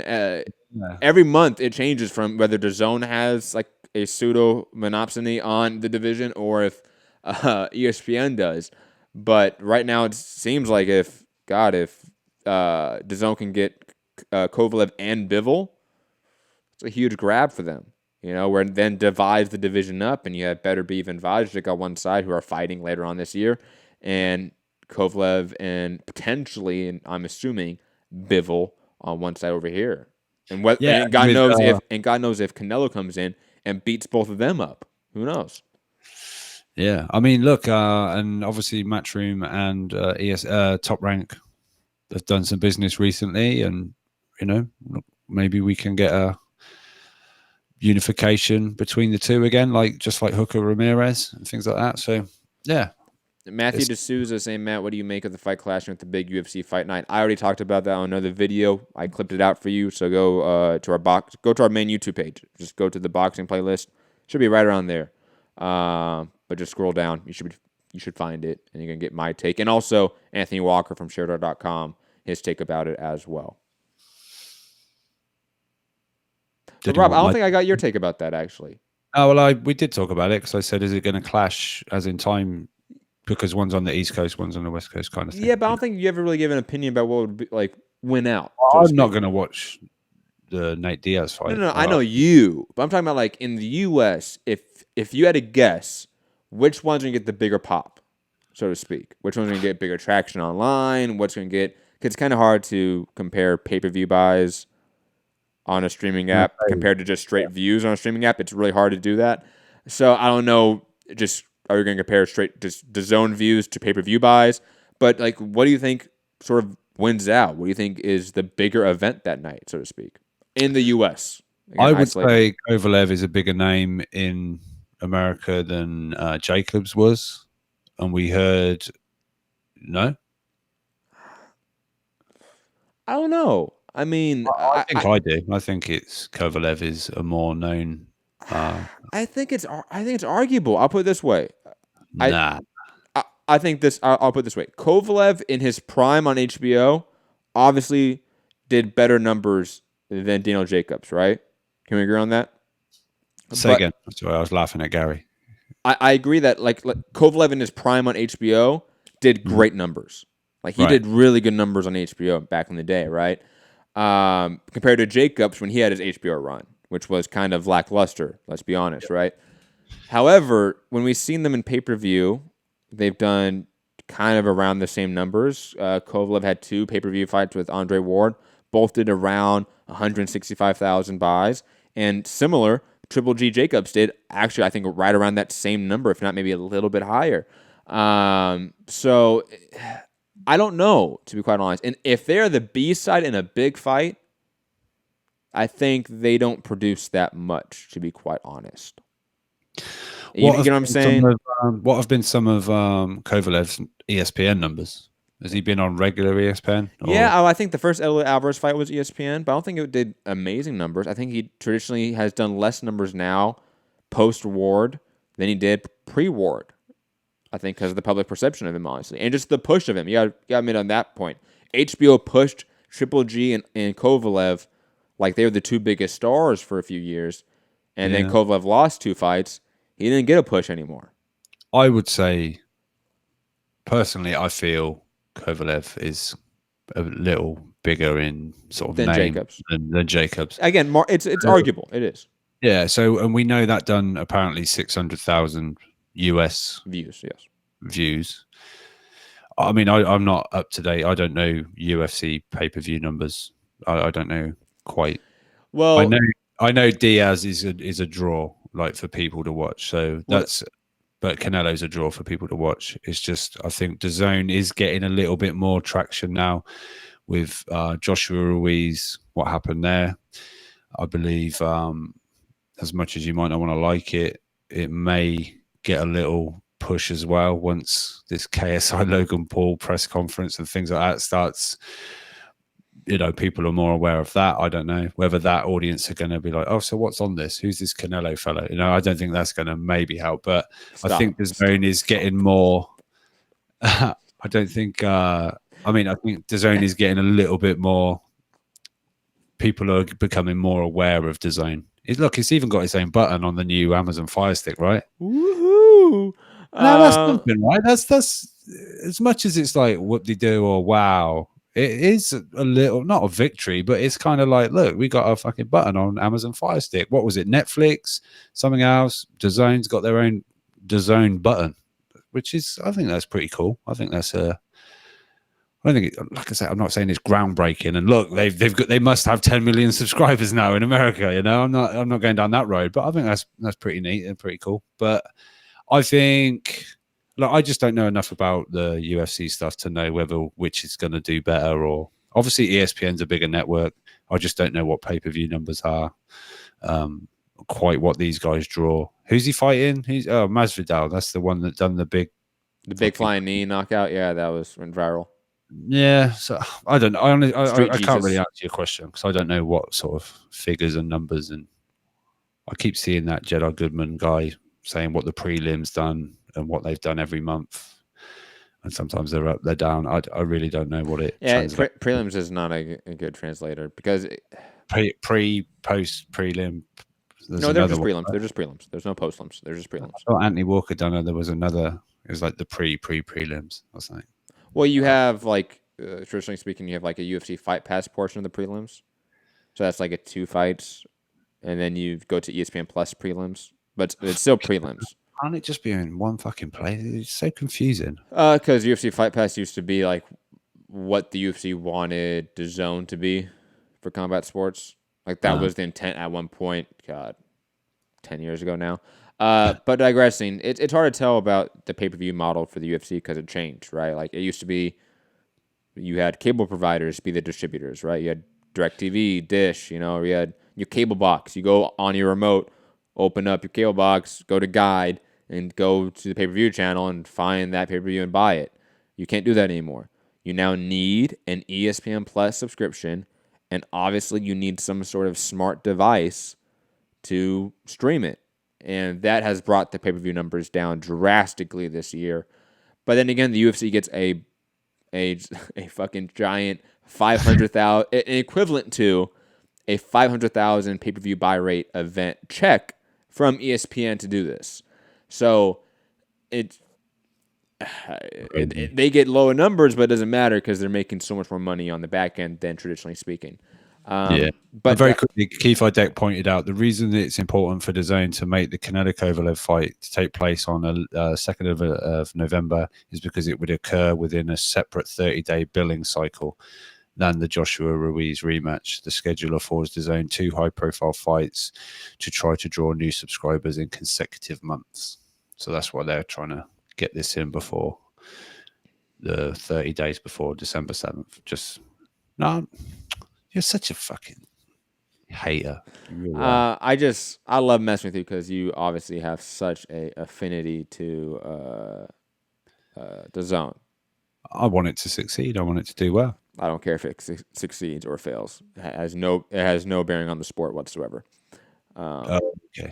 Every month it changes from whether DAZN has like a pseudo monopsony on the division or if ESPN does. But right now it seems like if DAZN can get Kovalev and Bivol, it's a huge grab for them. Where it then divides the division up, and you have Better Beef and Vajic on one side who are fighting later on this year, and Kovalev and potentially, and I'm assuming, Bivol on one side over here. And God knows if Canelo comes in and beats both of them up. Who knows?
Yeah, I mean, look, and obviously Matchroom and Top Rank have done some business recently, and maybe we can get a unification between the two again, just like Hooker Ramirez and things like that. So, yeah.
Matthew D'Souza saying, Matt, what do you make of the fight clashing with the big UFC Fight Night? I already talked about that on another video. I clipped it out for you. So go to our main YouTube page. Just go to the boxing playlist. Should be right around there. But just scroll down. You should find it, and you can get my take. And also Anthony Walker from Sharedar.com, his take about it as well. But Rob, I don't think I got your take about that, actually.
Oh, well, we did talk about it because I said, is it going to clash as in time because one's on the East Coast, one's on the West Coast kind of thing?
Yeah, but I don't think you ever really give an opinion about what would be, win out.
I'm not going to watch the Nate Diaz fight.
No, I know you. But I'm talking about, in the U.S., if you had to guess, which one's going to get the bigger pop, so to speak? Which one's going to get bigger traction online? What's going to get... Because it's kind of hard to compare pay-per-view buys on a streaming app compared to just straight views on a streaming app. It's really hard to do that. So I don't know, are we going to compare straight just DAZN views to pay-per-view buys? But what do you think sort of wins out? What do you think is the bigger event that night, so to speak, in the U.S.? Again,
I would say Kovalev is a bigger name in America than Jacobs was. And we heard, no?
I don't know. I mean,
I think I do. I think it's Kovalev is a more known.
I think it's arguable. I'll put it this way.
Nah.
I think this. I'll put it this way. Kovalev in his prime on HBO obviously did better numbers than Daniel Jacobs, right? Can we agree on that?
Say again. Sorry, I was laughing at Gary.
I agree that Kovalev in his prime on HBO did great numbers. He did really good numbers on HBO back in the day, right? Compared to Jacobs when he had his HBO run, which was kind of lackluster, let's be honest, right? However, when we've seen them in pay-per-view, they've done kind of around the same numbers. Kovalev had 2 pay-per-view fights with Andre Ward. Both did around 165,000 buys. And similar, Triple G Jacobs did actually, I think, right around that same number, if not maybe a little bit higher. So I don't know, to be quite honest. And if they're the B side in a big fight, I think they don't produce that much, to be quite honest. You know what I'm saying?
What have been some of Kovalev's ESPN numbers? Has he been on regular ESPN?
Yeah, I think the first Eddie Alvarez fight was ESPN, but I don't think it did amazing numbers. I think he traditionally has done less numbers now post-Ward than he did pre-Ward. I think because of the public perception of him, honestly. And just the push of him. You got to admit on that point. HBO pushed Triple G and Kovalev like they were the 2 biggest stars for a few years. And then Kovalev lost 2 fights. He didn't get a push anymore.
I would say, personally, I feel Kovalev is a little bigger in sort of
than
name
Jacobs.
Than Jacobs.
Again, it's arguable. It is.
Yeah, so, and we know that done apparently 600,000 US
views. Yes,
views. I mean, I'm not up to date. I don't know UFC pay-per-view numbers. I don't know quite.
Well,
I know Diaz is a draw, like, for people to watch. So but Canelo's a draw for people to watch. It's just, I think DAZN is getting a little bit more traction now with Joshua Ruiz. What happened there? I believe as much as you might not want to like it, it may get a little push as well once this KSI Logan Paul press conference and things like that starts. People are more aware of that. I don't know whether that audience are going to be like, oh, so what's on this? Who's this Canelo fellow? I don't think that's going to maybe help. But I think DAZN is getting more. I don't think. I think DAZN is getting a little bit more. People are becoming more aware of DAZN. Look, it's even got its own button on the new Amazon Fire Stick, right?
Woohoo!
No, that's something, right? That's as much as it's like whoop-de-doo or wow. It is a little, not a victory, but it's kind of like, look, we got a fucking button on Amazon Fire Stick. What was it? Netflix, something else. DAZN's got their own DAZN button, which is, I think that's pretty cool. I think that's I don't think, like I said, I'm not saying it's groundbreaking. And look, they must have 10 million subscribers now in America. I'm not going down that road, but I think that's pretty neat and pretty cool. But I think. Look, I just don't know enough about the UFC stuff to know which is going to do better. Or obviously ESPN's a bigger network. I just don't know what pay-per-view numbers are, quite what these guys draw. Who's he fighting? Masvidal. That's the one that done the big
flying knee knockout. Yeah, that went viral.
Yeah, so I don't know. I can't really answer your question because I don't know what sort of figures and numbers. And I keep seeing that Jedi Goodman guy saying what the prelims done and what they've done every month, and sometimes they're up, they're down. I really don't know what it.
Yeah, prelims is not a good translator because
post prelim.
No, they're just prelims. They're just prelims. There's no postlims. They're just prelims.
I thought Anthony Walker done it. There was another. It was like the prelims or something.
Well, you have like traditionally speaking, you have like a UFC Fight Pass portion of the prelims, so that's like a 2 fights, and then you go to ESPN Plus prelims, but it's still prelims.
Can't it just be in one fucking place? It's so confusing.
Because UFC Fight Pass used to be like what the UFC wanted DAZN to be for combat sports. Like that was the intent at one point. God, 10 years ago now. But digressing, it's hard to tell about the pay-per-view model for the UFC because it changed, right? Like it used to be, you had cable providers be the distributors, right? You had DirecTV, Dish, you had your cable box. You go on your remote, open up your cable box, go to guide, and go to the pay-per-view channel and find that pay-per-view and buy it. You can't do that anymore. You now need an ESPN Plus subscription, and obviously you need some sort of smart device to stream it. And that has brought the pay-per-view numbers down drastically this year. But then again, the UFC gets a fucking giant 500,000, equivalent to a 500,000 pay-per-view buy rate event check from ESPN to do this. So they get lower numbers, but it doesn't matter because they're making so much more money on the back end than traditionally speaking.
But very quickly, Keith Idek pointed out the reason it's important for DAZN to make the Canelo-Kovalev fight to take place on the 2nd of November is because it would occur within a separate 30-day billing cycle than the Joshua Ruiz rematch. The schedule affords DAZN 2 high-profile fights to try to draw new subscribers in consecutive months. So that's why they're trying to get this in before the 30 days before December 7th. You're such a fucking hater.
I love messing with you because you obviously have such a affinity to DAZN.
I want it to succeed. I want it to do well.
I don't care if it succeeds or fails. It has no bearing on the sport whatsoever.
Okay.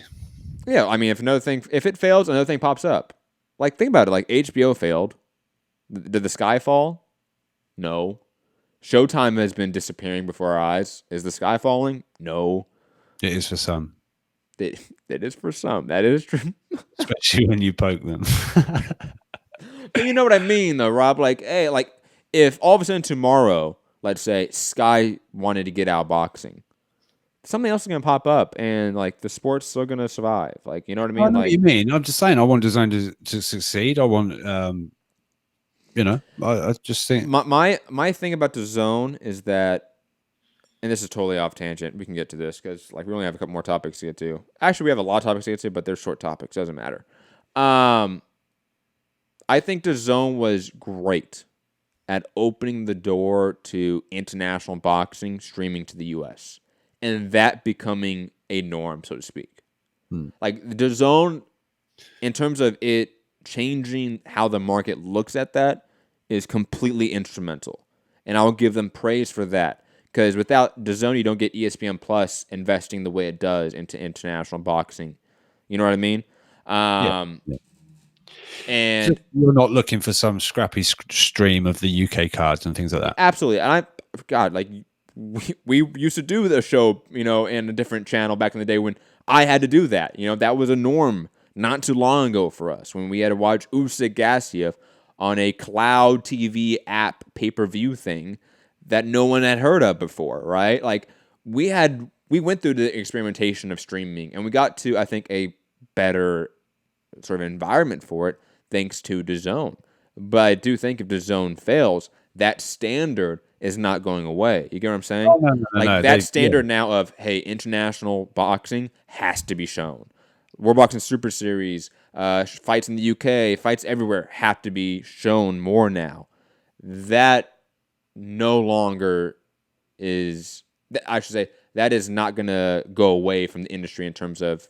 Yeah, I mean, if it fails, another thing pops up. Like, think about it. Like, HBO failed. Did the sky fall? No. Showtime has been disappearing before our eyes. Is the sky falling? No.
It is for some.
It is for some. That is true.
Especially when you poke them.
But you know what I mean, though, Rob? Like, hey, like, if all of a sudden tomorrow, let's say, Sky wanted to get out boxing, something else is going to pop up, and, like, the sport's still going to survive. Like, you know what I mean?
I know what you mean. I'm just saying I want DAZN to succeed. I want, I just think...
My thing about DAZN is that, and this is totally off tangent. We can get to this, because, like, we only have a couple more topics to get to. Actually, we have a lot of topics to get to, but they're short topics. Doesn't matter. I think DAZN was great at opening the door to international boxing streaming to the U.S. and that becoming a norm, so to speak. Like the DAZN, in terms of it changing how the market looks at that, is completely instrumental. And I'll give them praise for that. Because without DAZN, you don't get ESPN Plus investing the way it does into international boxing. You know what I mean? And
so you're not looking for some scrappy stream of the UK cards and things like that.
Absolutely. And we used to do the show, in a different channel back in the day when I had to do that. That was a norm not too long ago for us when we had to watch Usyk Gassiev on a cloud TV app pay-per-view thing that no one had heard of before, right? Like we went through the experimentation of streaming and we got to, I think, a better sort of environment for it thanks to DAZN. But I do think if DAZN fails, that standard is not going away. You get what I'm saying? That standard now of, hey, international boxing has to be shown. World Boxing Super Series, fights in the UK, fights everywhere have to be shown more now. That no longer is, I should say, that is not going to go away from the industry in terms of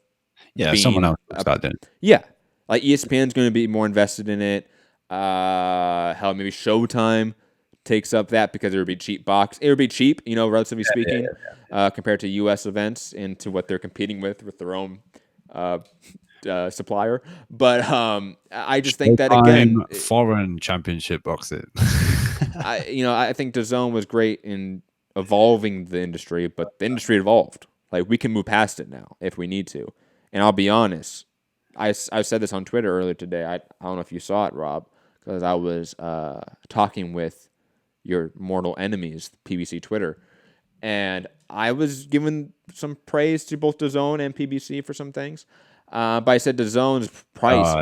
someone else will start doing it.
Yeah. Like ESPN's going to be more invested in it. Hell, maybe Showtime takes up that because it would be cheap box. It would be cheap, relatively speaking, compared to U.S. events and to what they're competing with their own supplier. But I just think that, again,
foreign championship boxing.
I think DAZN was great in evolving the industry, but the industry evolved. Like, we can move past it now if we need to. And I'll be honest, I said this on Twitter earlier today. I don't know if you saw it, Rob, because I was talking with your mortal enemies, PBC Twitter, and I was giving some praise to both DAZN and PBC for some things. But I said DAZN's price,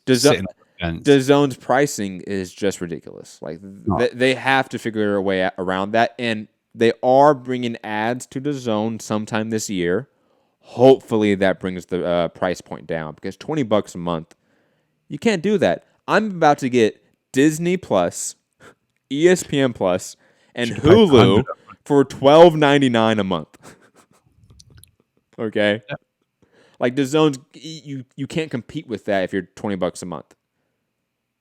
DAZN's pricing is just ridiculous. Like they have to figure a way around that, and they are bringing ads to DAZN sometime this year. Hopefully that brings the price point down because $20 a month, you can't do that. I'm about to get Disney Plus, ESPN Plus, and Hulu for $12.99 a month. Okay, like DAZN's, you can't compete with that if you're $20 a month.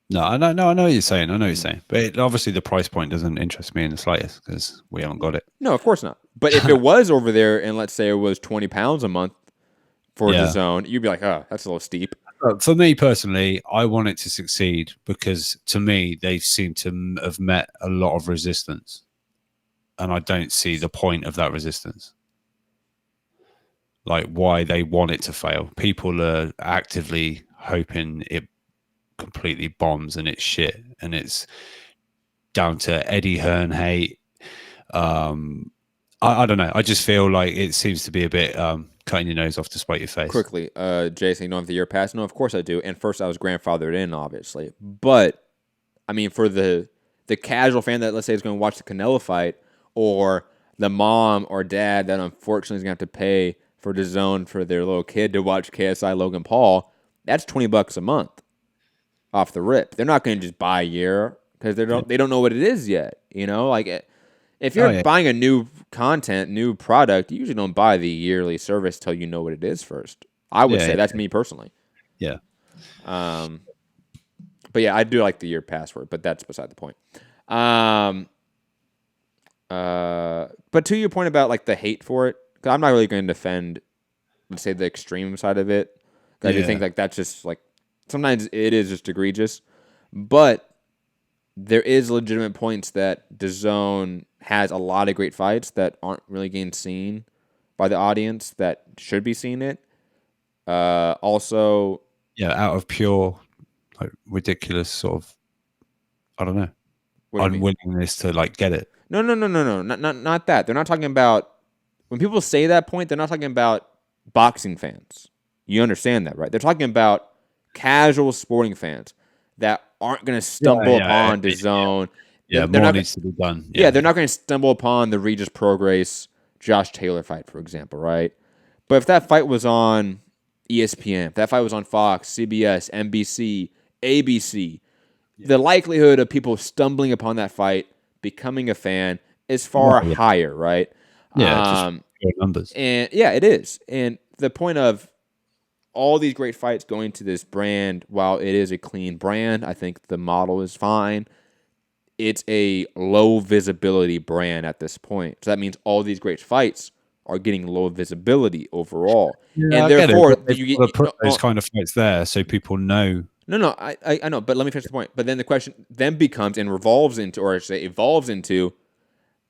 No, I know what you're saying. But obviously the price point doesn't interest me in the slightest because we haven't got it.
No, of course not. But if it was over there and let's say it was £20 a month for DAZN, you'd be like, oh, that's a little steep.
For me personally, I want it to succeed because to me, they seem to have met a lot of resistance. And I don't see the point of that resistance. Like why they want it to fail. People are actively hoping it completely bombs and it's shit. And it's down to Eddie Hearn hate. I don't know. I just feel like it seems to be a bit cutting your nose off to spite your face.
Quickly, Jason, you know if the year passed? No, of course I do. And first I was grandfathered in, obviously. But, I mean, for the casual fan that, let's say, is going to watch the Canelo fight, or the mom or dad that unfortunately is going to have to pay for DAZN for their little kid to watch KSI Logan Paul, that's $20 a month off the rip. They're not going to just buy a year because they don't know what it is yet. Like if you're buying a new content, new product, you usually don't buy the yearly service till you know what it is first. I would say that's me personally.
Yeah.
But yeah, I do like the year password, but that's beside the point. But to your point about like the hate for it, because I'm not really going to defend, let's say, the extreme side of it. I do think like that's just like sometimes it is just egregious, but there is legitimate points that DAZN has a lot of great fights that aren't really getting seen by the audience that should be seeing it. Also,
out of pure like ridiculous sort of, I don't know, unwillingness to like get it.
No, not that. They're not talking about, when people say that point, they're not talking about boxing fans. You understand that, right? They're talking about casual sporting fans that aren't going to stumble upon DAZN.
More needs to be done.
Yeah, they're not going to stumble upon the Regis Prograis Josh Taylor fight, for example, right? But if that fight was on ESPN, if that fight was on Fox, CBS, NBC, ABC, the likelihood of people stumbling upon that fight, becoming a fan, is far higher, right?
Yeah, pure numbers.
And yeah, it is. And the point of all these great fights going to this brand, while it is a clean brand, I think the model is fine. It's a low visibility brand at this point. So that means all these great fights are getting low visibility overall.
Yeah,
and therefore,
you get put those kind of fights there so people know.
No, I know, but let me finish the point. But then the question then becomes and revolves into, or I should say evolves into,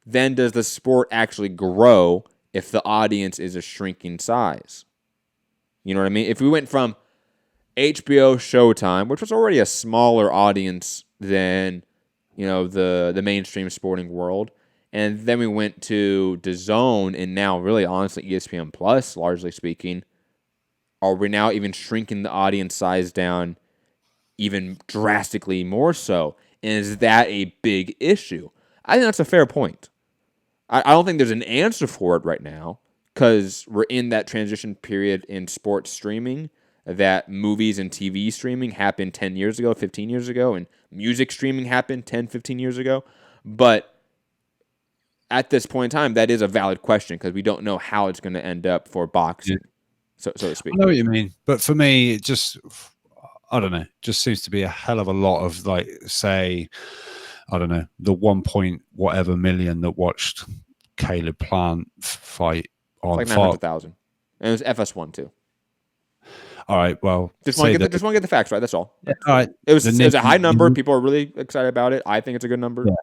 then does the sport actually grow if the audience is a shrinking size? You know what I mean? If we went from HBO Showtime, which was already a smaller audience than, the mainstream sporting world, and then we went to DAZN, and now really honestly ESPN Plus, largely speaking, are we now even shrinking the audience size down even drastically more so? And is that a big issue? I think that's a fair point. I don't think there's an answer for it right now, because we're in that transition period in sports streaming that movies and TV streaming happened 10 years ago, 15 years ago, and music streaming happened 10, 15 years ago. But at this point in time, that is a valid question because we don't know how it's going to end up for boxing, so to speak.
I know what you mean. But for me, it just, I don't know, just seems to be a hell of a lot of, like, say, I don't know, the 1 point whatever million that watched Caleb Plant fight on
like 900,000. And it was FS1 too.
All right, well,
just want to get the facts right. That's all.
Yeah, all right,
it was a high number. People are really excited about it. I think it's a good number.
Yeah.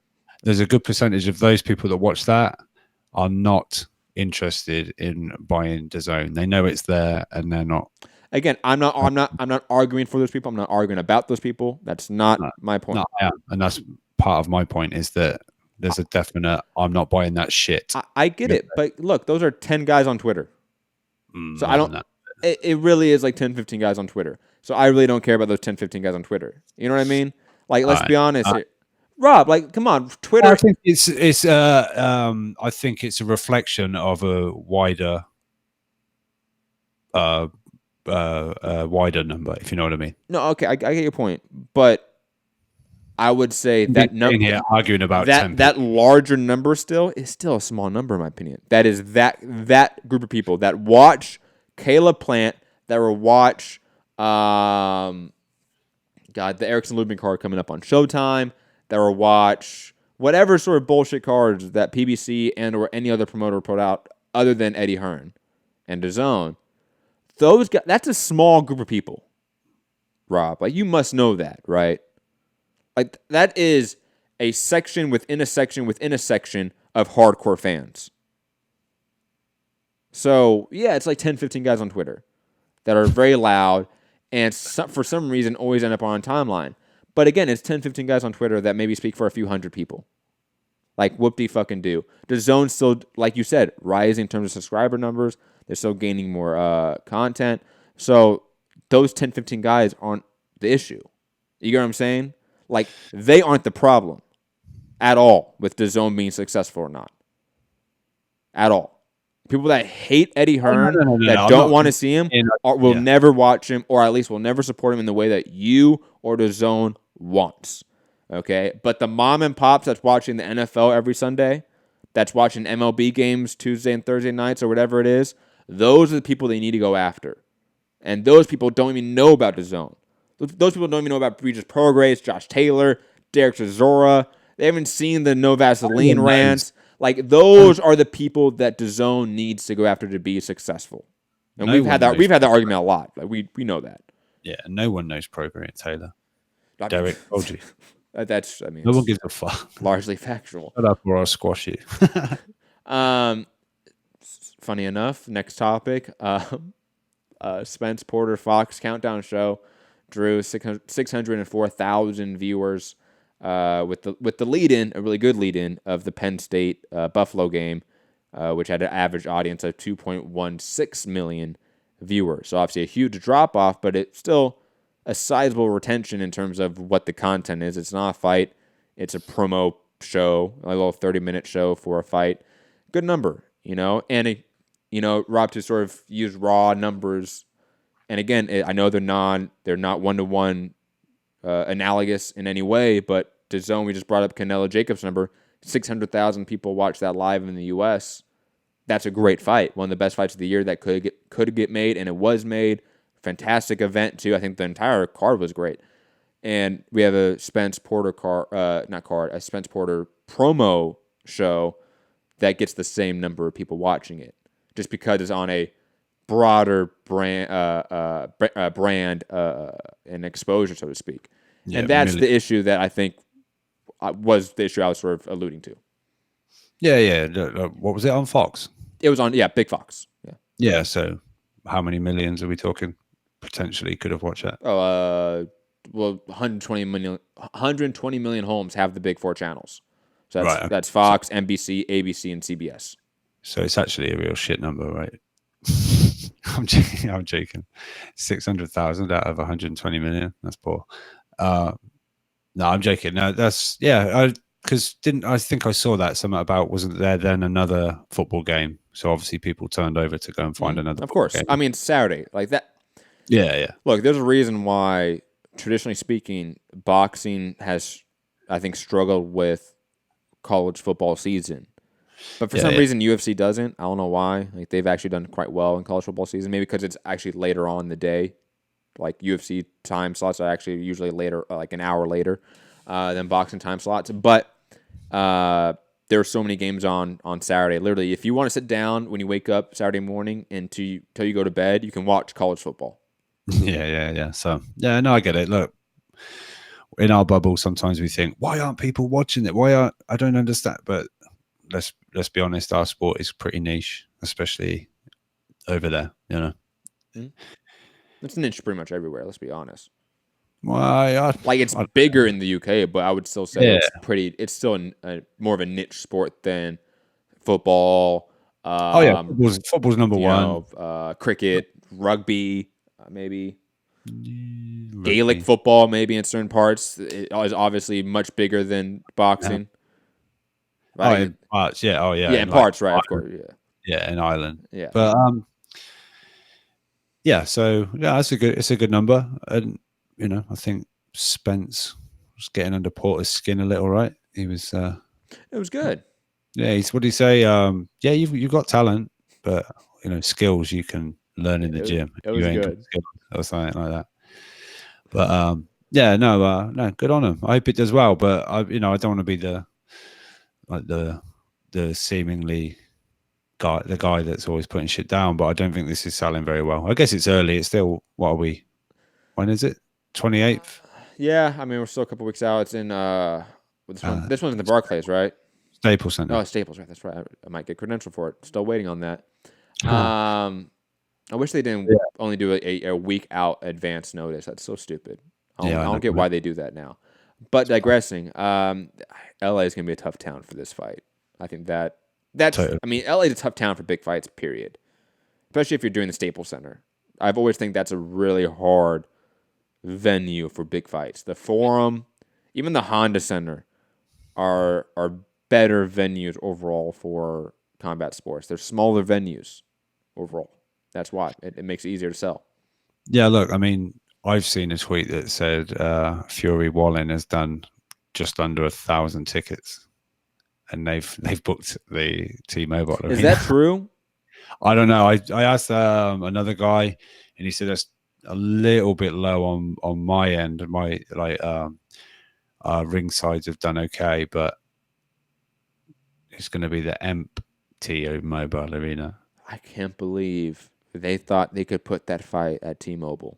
There's a good percentage of those people that watch that are not interested in buying DAZN. They know it's there, and they're not.
Again, I'm not arguing for those people. I'm not arguing about those people. That's not my point.
No, I am. And that's part of my point is that there's a definite, I'm not buying that shit.
I get it, but look, those are 10 guys on Twitter. So I don't. It really is like 10, 15 guys on Twitter. So I really don't care about those 10, 15 guys on Twitter. You know what I mean? Like, let's be honest. Rob, like, come on, Twitter.
I think it's I think it's a reflection of a wider number, if you know what I mean.
No, okay, I get your point, but I would say that number
arguing about
that larger number still is still a small number in my opinion. That is that group of people that watch Caleb Plant, that will watch the Erickson Lubin card coming up on Showtime, that will watch whatever sort of bullshit cards that PBC and or any other promoter put out other than Eddie Hearn and DAZN. Those guys, that's a small group of people, Rob. Like, you must know that, right? Like, that is a section within a section within a section of hardcore fans. So, yeah, it's like 10, 15 guys on Twitter that are very loud and for some reason always end up on a timeline. But again, it's 10, 15 guys on Twitter that maybe speak for a few hundred people. Like, whoop-de-fucking-do. DAZN still, like you said, rising in terms of subscriber numbers. They're still gaining more content. So those 10, 15 guys aren't the issue. You get what I'm saying? Like, they aren't the problem at all with DAZN being successful or not. At all. People that hate Eddie Hearn, that don't want to see him, will never watch him, or at least will never support him in the way that you or DAZN wants. Okay? But the mom and pops that's watching the NFL every Sunday, that's watching MLB games Tuesday and Thursday nights or whatever it is, those are the people they need to go after. And those people don't even know about DAZN. Those people don't even know about Regis Prograis, Josh Taylor, Derek Chisora. They haven't seen the No Vaseline rants. Like, those are the people that DAZN needs to go after to be successful. And we've had that argument a lot. Like, we know that.
Yeah, no one knows Prograis Taylor. Derek told you.
That's, I mean,
no one gives a fuck.
Largely factual.
Shut up or I'll squash you.
Funny enough, next topic. Spence-Porter Countdown show drew 604,000 viewers with the lead-in, a really good lead-in of the Penn State Buffalo game, which had an average audience of 2.16 million viewers. So obviously a huge drop-off, but it's still a sizable retention in terms of what the content is. It's not a fight. It's a promo show, a little 30-minute show for a fight. Good number, you know? And, Rob, to sort of use raw numbers, and again, I know they're not one-to-one analogous in any way, but DAZN, we just brought up Canelo Jacobs' number, 600,000 people watched that live in the U.S. that's a great fight. One of the best fights of the year that could get made, and it was made. Fantastic event too. I think the entire card was great. And we have a Spence-Porter a Spence-Porter promo show that gets the same number of people watching it, just because it's on a broader brand and exposure, so to speak. Yeah, and that's the issue that I think was the issue I was sort of alluding to.
Yeah. What was it on Fox?
It was on, Big Fox. Yeah.
Yeah. So, how many millions are we talking? Potentially could have watched that.
Well, 120 million homes have the big four channels. So that's Fox, NBC, ABC, and CBS.
So it's actually a real shit number, right? I'm joking. 600,000 out of 120 million. That's poor. No, I'm joking. No, that's because I think I saw that something about wasn't there then another football game. So obviously people turned over to go and find another.
Of course.
Game.
I mean, Saturday like that.
Yeah.
Look, there's a reason why, traditionally speaking, boxing has, I think, struggled with college football season. But for some reason, UFC doesn't. I don't know why. Like, they've actually done quite well in college football season. Maybe because it's actually later on in the day. Like, UFC time slots are actually usually later, like an hour later than boxing time slots. But there are so many games on Saturday. Literally, if you want to sit down when you wake up Saturday morning till you go to bed, you can watch college football.
Yeah. So, no, I get it. Look, in our bubble, sometimes we think, why aren't people watching it? I don't understand. But let's be honest, our sport is pretty niche, especially over there, you know.
It's niche pretty much everywhere, let's be honest.
Well,
it's bigger in the UK, but I would still say it's still more of a niche sport than football.
Football's number one.
Cricket, rugby, maybe Gaelic football, maybe in certain parts. It is obviously much bigger than boxing.
Yeah. In parts, yeah.
In parts, right? Of course,
yeah, in Ireland.
Yeah,
but So it's a good number, and you know, I think Spence was getting under Porter's skin a little, right? He was.
It was good.
Yeah, what do you say? You've got talent, but you know, skills you can learn in the gym.
It was good.
Or something like that. But no, good on him. I hope it does well. But I don't want to be the seemingly the guy that's always putting shit down. But I don't think this is selling very well. I guess it's early. It's still, what are we? When is it? 28th.
Yeah, I mean we're still a couple weeks out. It's in this one's in the Barclays, right?
Staples Center.
Oh, Staples, right? That's right. I might get credentialed for it. Still waiting on that. I wish they didn't only do a week out advance notice. That's so stupid. I don't get why they do that now. But digressing, LA is going to be a tough town for this fight. I think that's totally. I mean, LA is a tough town for big fights, period. Especially if you're doing the Staples Center. I've always think that's a really hard venue for big fights. The Forum, even the Honda Center are better venues overall for combat sports. They're smaller venues overall. That's why it makes it easier to sell.
Yeah, look, I mean, I've seen a tweet that said Fury Wallen has done just under 1,000 tickets, and they've booked the T-Mobile arena.
Is that true?
I don't know. I asked another guy, and he said that's a little bit low on my end. My ring sides have done okay, but it's going to be the EMP T-Mobile arena.
I can't believe they thought they could put that fight at T-Mobile.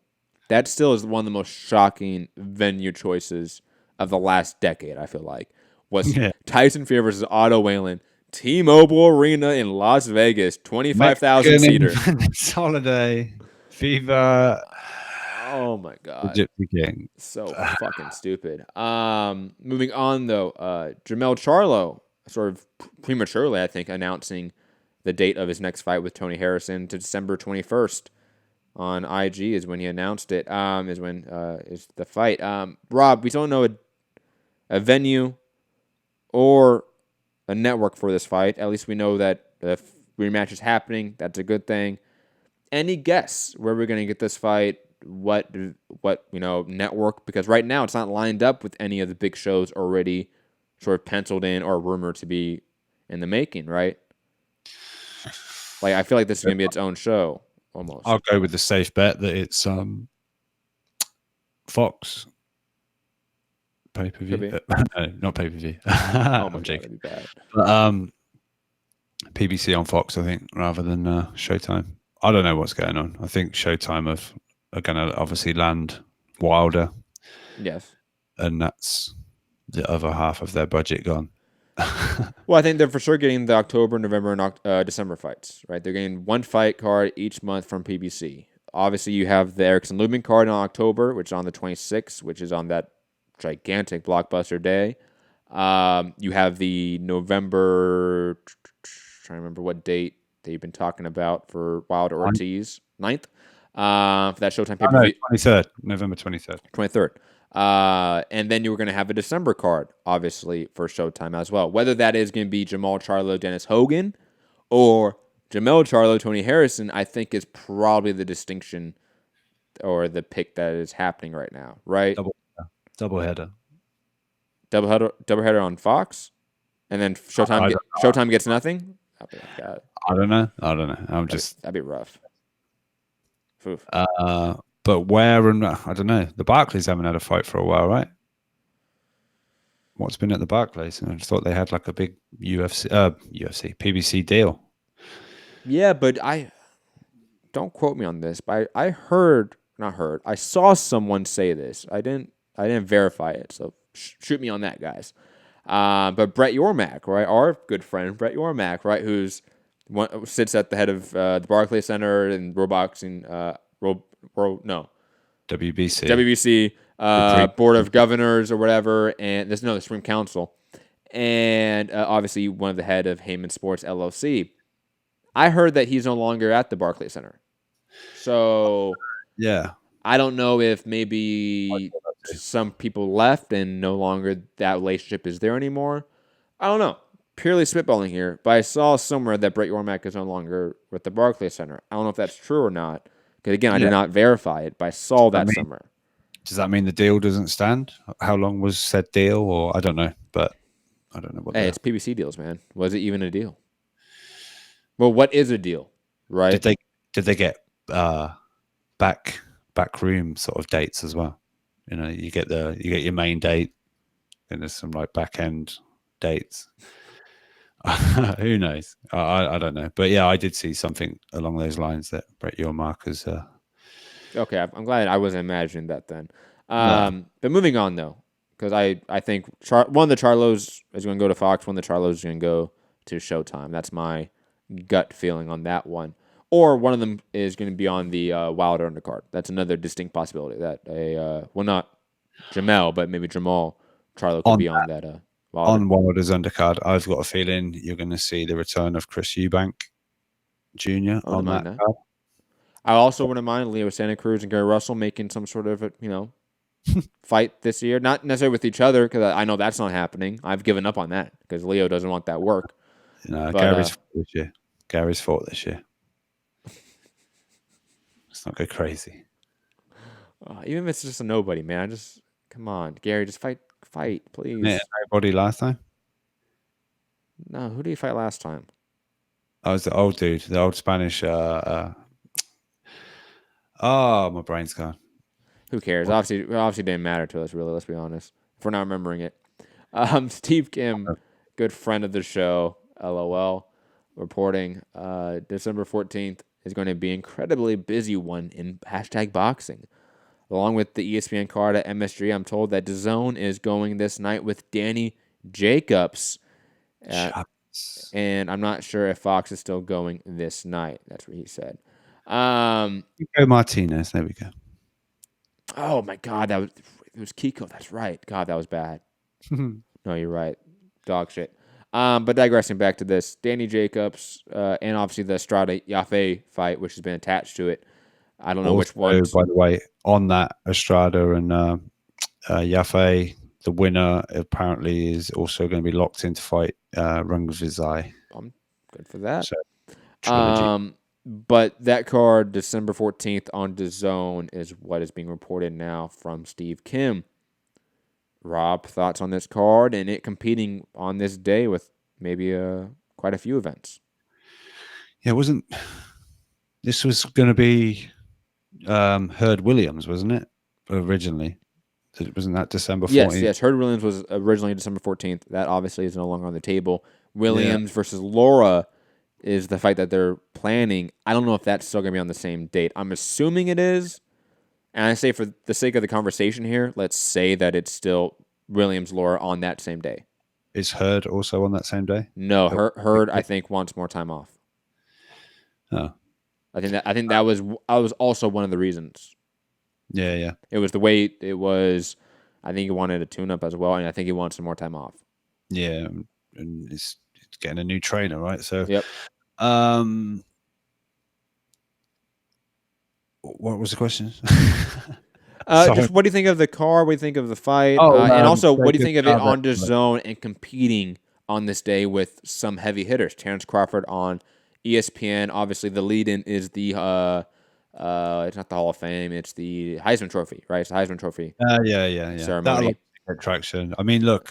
That still is one of the most shocking venue choices of the last decade, I feel like. Tyson Fury versus Otto Wallin, T-Mobile Arena in Las Vegas, 25,000 seater.
Holiday, Fever.
Oh my God.
Gypsy King.
So fucking stupid. Moving on though, Canelo-Charlo sort of prematurely, I think, announcing the date of his next fight with Tony Harrison to December 21st on IG is when he announced it. Is the fight. Rob, we don't know a venue or a network for this fight. At least we know that the rematch is happening. That's a good thing. Any guess where we're going to get this fight? What network? Because right now it's not lined up with any of the big shows already sort of penciled in or rumored to be in the making, right? Like, I feel like this is going to be its own show, almost.
I'll go with the safe bet that it's Fox pay-per-view. No, not pay-per-view. I'm joking.
That'd be bad.
But, PBC on Fox, I think, rather than Showtime. I don't know what's going on. I think Showtime are going to obviously land Wilder.
Yes.
And that's the other half of their budget gone.
Well, I think they're for sure getting the October, November, and December fights, right? They're getting one fight card each month from PBC. Obviously, you have the Erickson Lubin card in October, which is on the 26th, which is on that gigantic blockbuster day. You have the November, trying to remember what date they've been talking about for Wilder Ortiz, 9th, for that Showtime pay-per-view.
23rd, November 23rd.
23rd. And then you were going to have a December card, obviously, for Showtime as well. Whether that is going to be Jamal Charlo, Dennis Hogan, or Jamel Charlo, Tony Harrison, I think is probably the distinction or the pick that is happening right now, right?
Double header
on Fox, and then Showtime gets nothing.
I don't know. That'd
be rough. Oof.
But where and I don't know. The Barclays haven't had a fight for a while, right? What's been at the Barclays? I just thought they had like a big PBC deal.
Yeah, but I don't quote me on this, but I saw someone say this. I didn't verify it, so shoot me on that, guys. But Brett Yormark, right, our good friend Brett Yormark, right, sits at the head of the Barclays Center and WBC, Board of Governors or whatever, and the Supreme Council, and obviously one of the head of Heyman Sports LLC. I heard that he's no longer at the Barclays Center, so
yeah,
I don't know if maybe some people left and no longer that relationship is there anymore. I don't know. Purely spitballing here, but I saw somewhere that Brett Yormark is no longer with the Barclays Center. I don't know if that's true or not. Because again, I did not verify it, but I saw that somewhere.
Does that mean the deal doesn't stand? How long was said deal? Or I don't know, but I don't know what.
Hey, it's PBC deals, man. Was it even a deal? Well, what is a deal, right?
Did they get backroom sort of dates as well? You know, you get your main date, and there's some like back end dates. Who knows? I don't know, but yeah, I did see something along those lines that Brett Yormark is.
Okay, I'm glad I wasn't imagining that then. But moving on though, because I think one of the Charlos is going to go to Fox, one of the Charlos is going to go to Showtime. That's my gut feeling on that one. Or one of them is going to be on the Wilder undercard. That's another distinct possibility. That not Jamel, but maybe Jamal Charlo could be on that. Wilder.
On Wilder's undercard, I've got a feeling you're going to see the return of Chris Eubank Jr. on that card.
I also wouldn't mind Leo Santa Cruz and Gary Russell making some sort of fight this year. Not necessarily with each other, because I know that's not happening. I've given up on that because Leo doesn't want that work.
No, Gary's fought this year. Gary's fought this year. Let's not go crazy.
Even if it's just a nobody, man. Just come on, Gary. Just fight, please.
Yeah, nobody last time.
No, who did he fight last time?
I was the old dude, the old Spanish. My brain's gone.
Who cares? Obviously didn't matter to us, really. Let's be honest. If we're not remembering it. Steve Kim, good friend of the show, LOL, reporting December 14th is going to be an incredibly busy one in #boxing. Along with the ESPN card at MSG, I'm told that DAZN is going this night with Danny Jacobs. And I'm not sure if Fox is still going this night. That's what he said.
Kiko Martinez. There we go.
Oh, my God. It was Kiko. That's right. God, that was bad. No, you're right. Dog shit. But digressing back to this, Danny Jacobs and obviously the Estrada Yafe fight, which has been attached to it. I don't know which one.
By the way, on that Estrada and Yafe, the winner apparently is also going to be locked in to fight Rungvisai.
I'm good for that.
So, Trilogy.
But that card, December 14th on DAZN, is what is being reported now from Steve Kim. Rob, thoughts on this card and it competing on this day with maybe quite a few events?
Yeah, wasn't this was going to be Hurd Williams, wasn't it? Originally, wasn't that December 14th?
Yes. Hurd Williams was originally December 14th. That obviously is no longer on the table. Williams versus Laura is the fight that they're planning. I don't know if that's still going to be on the same date. I'm assuming it is. And I say for the sake of the conversation here, let's say that it's still Williams-Laura on that same day.
Is Hurd also on that same day?
No, Hurd I think wants more time off.
Oh.
I think that was also one of the reasons.
Yeah.
It was the way it was. I think he wanted a tune-up as well, and I think he wants some more time off.
Yeah, and it's getting a new trainer, right? So,
yep.
What was the question?
Just what do you think of the car? What do you think of the fight? And also, what do you think of it on DAZN and competing on this day with some heavy hitters? Terrence Crawford on ESPN. Obviously, the lead-in is the it's not the Hall of Fame. It's the Heisman Trophy, right? It's the Heisman Trophy.
Yeah.
Ceremony.
That'll traction. I mean, look,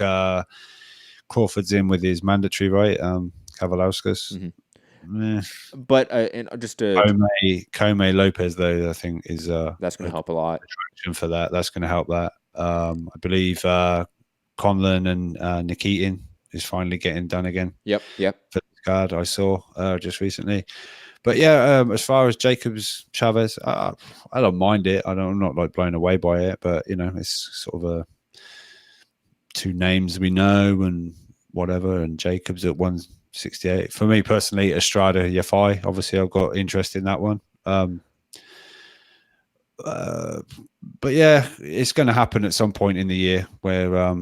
Crawford's in with his mandatory, right? Kavalauskas.
Mm-hmm. But and just to
Comey Lopez, though, I think is
that's going to help a lot.
Attraction for that. That's going to help that. I believe Conlon and Nikitin is finally getting done again.
Yep.
For this card I saw just recently. But yeah, as far as Jacobs Chavez, I don't mind it. I'm not like blown away by it, but you know, it's sort of two names we know and whatever, and Jacobs at 168. For me personally, Estrada Yafai, obviously I've got interest in that one. But yeah, it's going to happen at some point in the year where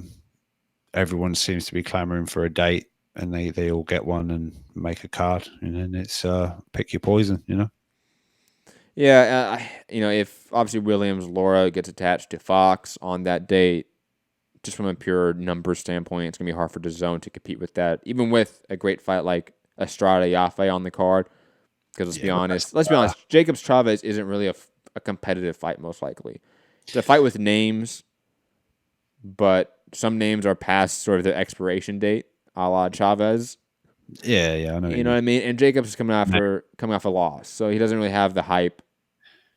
everyone seems to be clamoring for a date, and they all get one and make a card, and then it's pick your poison, you know.
Yeah, if obviously Williams-Laura gets attached to Fox on that date, just from a pure numbers standpoint, it's going to be hard for DAZN to compete with that, even with a great fight like Estrada Yafai on the card. Because let's be honest, Jacobs Chavez isn't really a competitive fight, most likely. It's a fight with names, but some names are past sort of the expiration date, a la Chavez.
Yeah, I know.
You know what I mean? And Jacobs is coming off a loss, so he doesn't really have the hype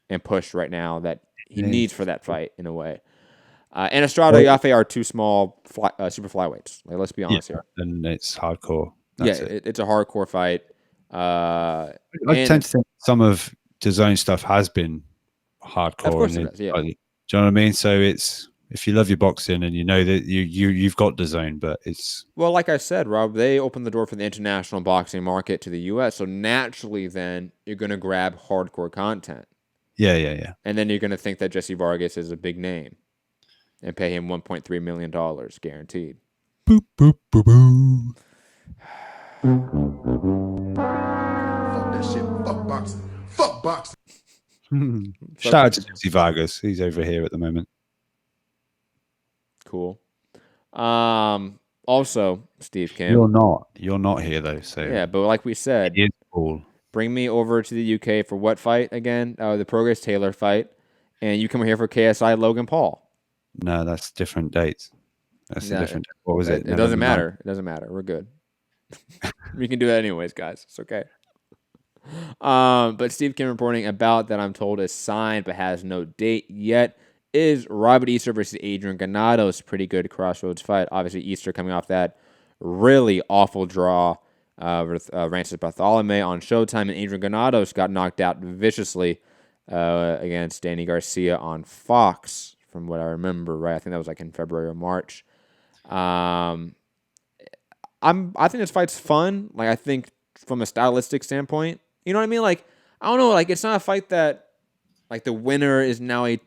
and push right now that he needs for that fight in a way. And Estrada and Yafai are two small super flyweights. Like, let's be honest here.
And it's hardcore.
It's a hardcore fight.
I tend to think some of DAZN stuff has been hardcore.
Of course it does, yeah.
Do you know what I mean? So it's, if you love your boxing and you know that you've got DAZN, but it's...
Well, like I said, Rob, they opened the door for the international boxing market to the U.S., so naturally then you're going to grab hardcore content.
Yeah.
And then you're going to think that Jesse Vargas is a big name and pay him $1.3 million guaranteed.
Boop, boop, boop, boop.
Fuck that shit. Fuck boxing. Fuck boxing.
Shout out to Jesse Vargas. He's over here at the moment.
Cool. Also, Steve Kim.
You're not here though. So
yeah, but like we said,
it is cool.
Bring me over to the UK for what fight again? The Progress Taylor fight, and you come here for KSI Logan Paul.
No, that's different dates. That's a different. What was it?
It doesn't matter. It doesn't matter. We're good. We can do that anyways, guys. It's okay. But Steve Kim reporting about that I'm told is signed but has no date yet is Robert Easter versus Easter-Granados. Pretty good crossroads fight. Obviously, Easter coming off that really awful draw with Francis Bartholomew on Showtime, and Easter-Granados got knocked out viciously against Danny Garcia on Fox, from what I remember, right? I think that was like in February or March. I think this fight's fun. Like, I think from a stylistic standpoint, you know what I mean? Like, I don't know. Like, it's not a fight that, like, the winner is now a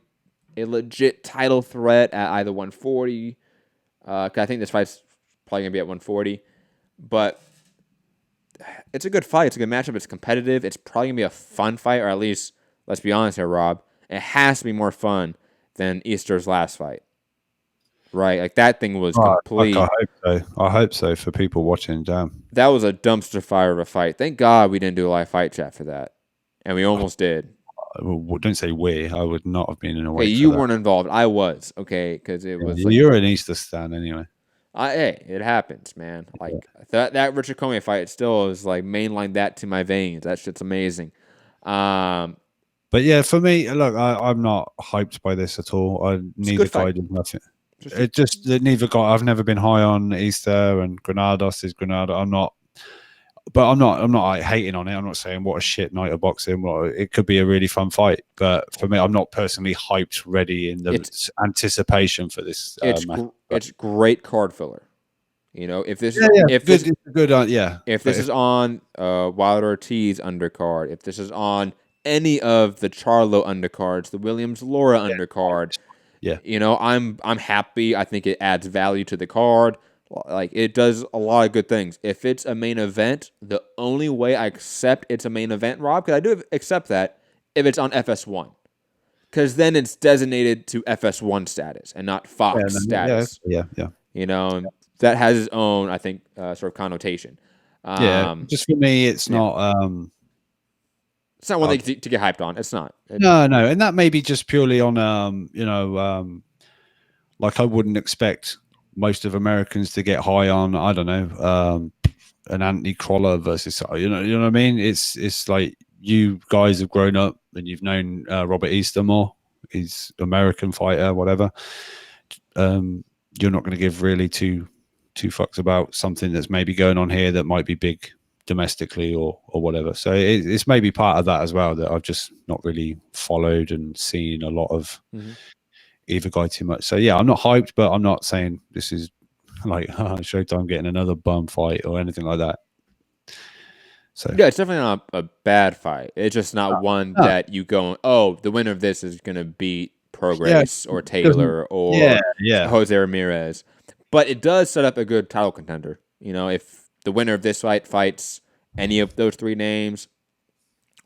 legit title threat at either 140. 'Cause I think this fight's probably gonna be at 140. But it's a good fight. It's a good matchup. It's competitive. It's probably gonna be a fun fight, or at least, let's be honest here, Rob. It has to be more fun than Easter's last fight. Right? Like, that thing was complete.
I hope so. I hope so for people watching. Damn.
That was a dumpster fire of a fight. Thank God we didn't do a live fight chat for that. And we almost did.
Well, don't say we. I would not have been in a way.
Hey, you weren't involved. I was, okay? Because it was.
You're an Easter stan anyway.
Hey, it happens, man. Like that Richard Comey fight still is like mainline that to my veins. That shit's amazing.
But yeah, for me, look, I'm not hyped by this at all. Neither guy did nothing. It just that neither guy. I've never been high on Easter and Granados is Granada. I'm not like, hating on it. I'm not saying what a shit night of boxing. Well, it could be a really fun fight, but for me, I'm not personally hyped, ready in the anticipation for this.
It's great card filler. You know, if this
if this
is on Wilder Ortiz undercard, if this is on any of the Charlo undercards, the Williams Laura undercard, you know, I'm happy. I think it adds value to the card. Like, it does a lot of good things. If it's a main event, the only way I accept it's a main event, Rob, because I do accept that, if it's on FS1. Because then it's designated to FS1 status and not Fox status.
Yeah.
You know, that has its own, I think, sort of connotation.
Just for me, it's not...
it's not one thing to get hyped on. It's not.
No. And that may be just purely on, like I wouldn't expect most of Americans to get high on, I don't know, an Anthony Crolla versus, you know what I mean? It's like you guys have grown up and you've known Robert Easter more. He's American fighter, whatever. You're not going to give really two fucks about something that's maybe going on here that might be big domestically or whatever. So it's maybe part of that as well, that I've just not really followed and seen a lot of either guy too much. So yeah, I'm not hyped, but I'm not saying this is like Showtime getting another bum fight or anything like that. So
yeah, it's definitely not a bad fight. It's just not one that you go, oh, the winner of this is going to beat Prograis or Taylor or Jose Ramirez. But it does set up a good title contender. You know, if the winner of this fight fights any of those three names,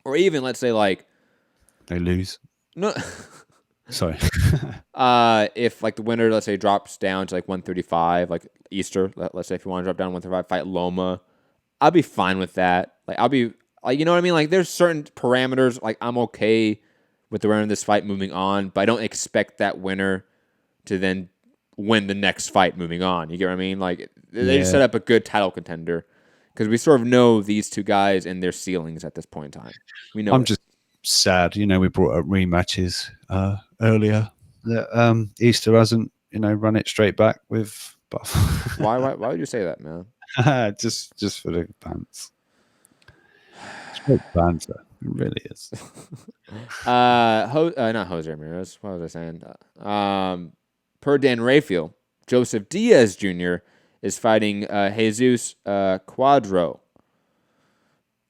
or even let's say like
they lose.
No.
Sorry.
If like the winner, let's say, drops down to like 135, like Easter, let's say if you want to drop down to 135, fight Loma, I'll be fine with that. Like I'll be like, you know what I mean? Like there's certain parameters, like I'm okay with the winner of this fight moving on, but I don't expect that winner to then win the next fight moving on. You get what I mean? Like they just set up a good title contender because we sort of know these two guys and their ceilings at this point in time. We know.
I'm just sad, you know, we brought up rematches earlier that Easter hasn't, you know, run it straight back with Buff.
Why would you say that, man?
just for the pants. It's great banter. It really is.
Not Jose Ramirez. What was I saying? Per Dan Raphael, Joseph Diaz Jr. is fighting Jesus Cuadro.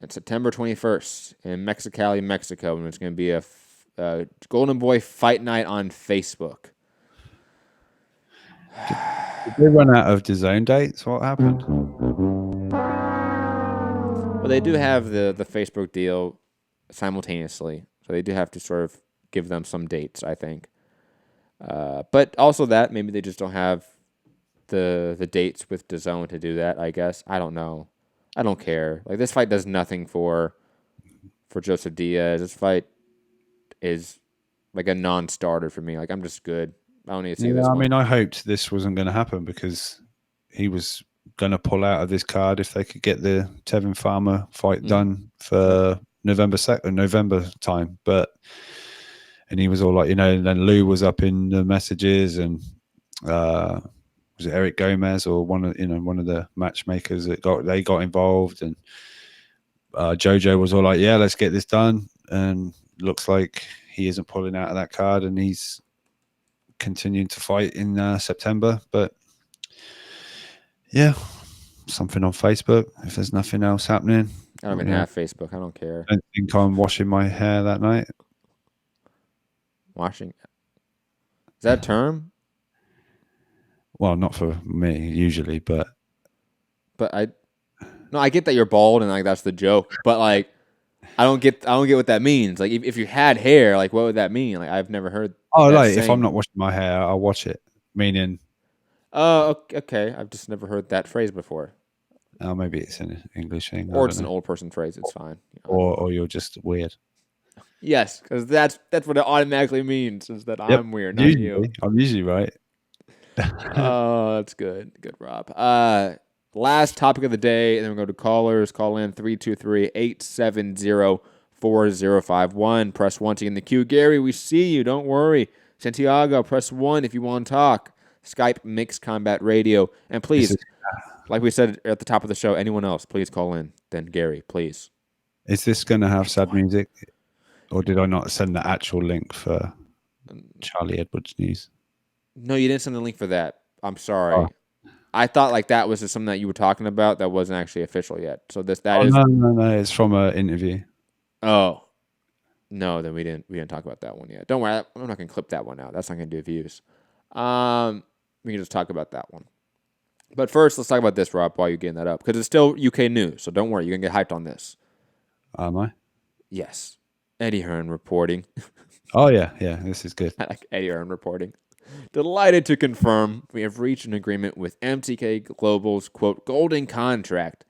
It's September 21st in Mexicali, Mexico, and it's going to be a Golden Boy Fight Night on Facebook.
Did they run out of DAZN dates? What happened?
Well, they do have the Facebook deal simultaneously, so they do have to sort of give them some dates, I think. But also that maybe they just don't have the dates with DAZN to do that. I guess I don't know. I don't care. Like this fight does nothing for Joseph Diaz. This fight is like a non-starter for me. Like I'm just good. I don't need to see this.
I mean, I hoped this wasn't going to happen because he was going to pull out of this card if they could get the Tevin Farmer fight done for November time. And he was all like, you know, and then Lou was up in the messages and was it Eric Gomez or one of the matchmakers that got involved, and Jojo was all like, yeah, let's get this done, and looks like he isn't pulling out of that card and he's continuing to fight in September. But yeah, something on Facebook if there's nothing else happening.
I don't even have Facebook. I don't care.
I don't think I'm washing my hair that night.
Washing? Is that a term?
Well, not for me usually, but
I get that you're bald and like that's the joke, but like I don't get what that means. Like if you had hair, like what would that mean? Like I've never heard.
Oh, like if I'm not washing my hair, I'll watch it. Meaning.
Oh, okay. I've just never heard that phrase before.
Oh, maybe it's an English thing,
or it's an old person phrase. It's fine.
Or you're just weird.
Yes, because that's what it automatically means is that I'm weird, not
usually,
you.
I'm usually right.
Oh, that's good. Good, Rob. Last topic of the day, and then we'll go to callers. Call in 323-870-4051. Press 1 to get in the queue. Gary, we see you. Don't worry. Santiago, press 1 if you want to talk. Skype Mixed Combat Radio. And please, like we said at the top of the show, anyone else, please call in. Then Gary, please.
Is this going to have sad music? Or did I not send the actual link for Charlie Edwards news?
No, you didn't send the link for that. I'm sorry. Oh. I thought like that was just something that you were talking about that wasn't actually official yet. So that is
no. It's from an interview.
Oh, no, then we didn't talk about that one yet. Don't worry, I'm not gonna clip that one out. That's not gonna do views. We can just talk about that one. But first, let's talk about this, Rob, while you're getting that up, because it's still UK news. So don't worry, you're gonna get hyped on this.
Am I?
Yes, Eddie Hearn reporting.
Oh yeah, this is good.
I like Eddie Hearn reporting. Delighted to confirm we have reached an agreement with MTK Global's, quote, golden contract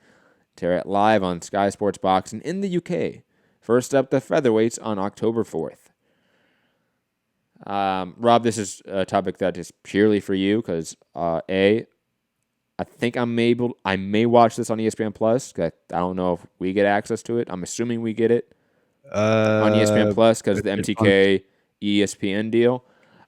to air it live on Sky Sports Boxing in the UK. First up, the featherweights on October 4th. Rob, this is a topic that is purely for you because, I think I may watch this on ESPN Plus. I don't know if we get access to it. I'm assuming we get it on ESPN Plus because of the MTK ESPN deal.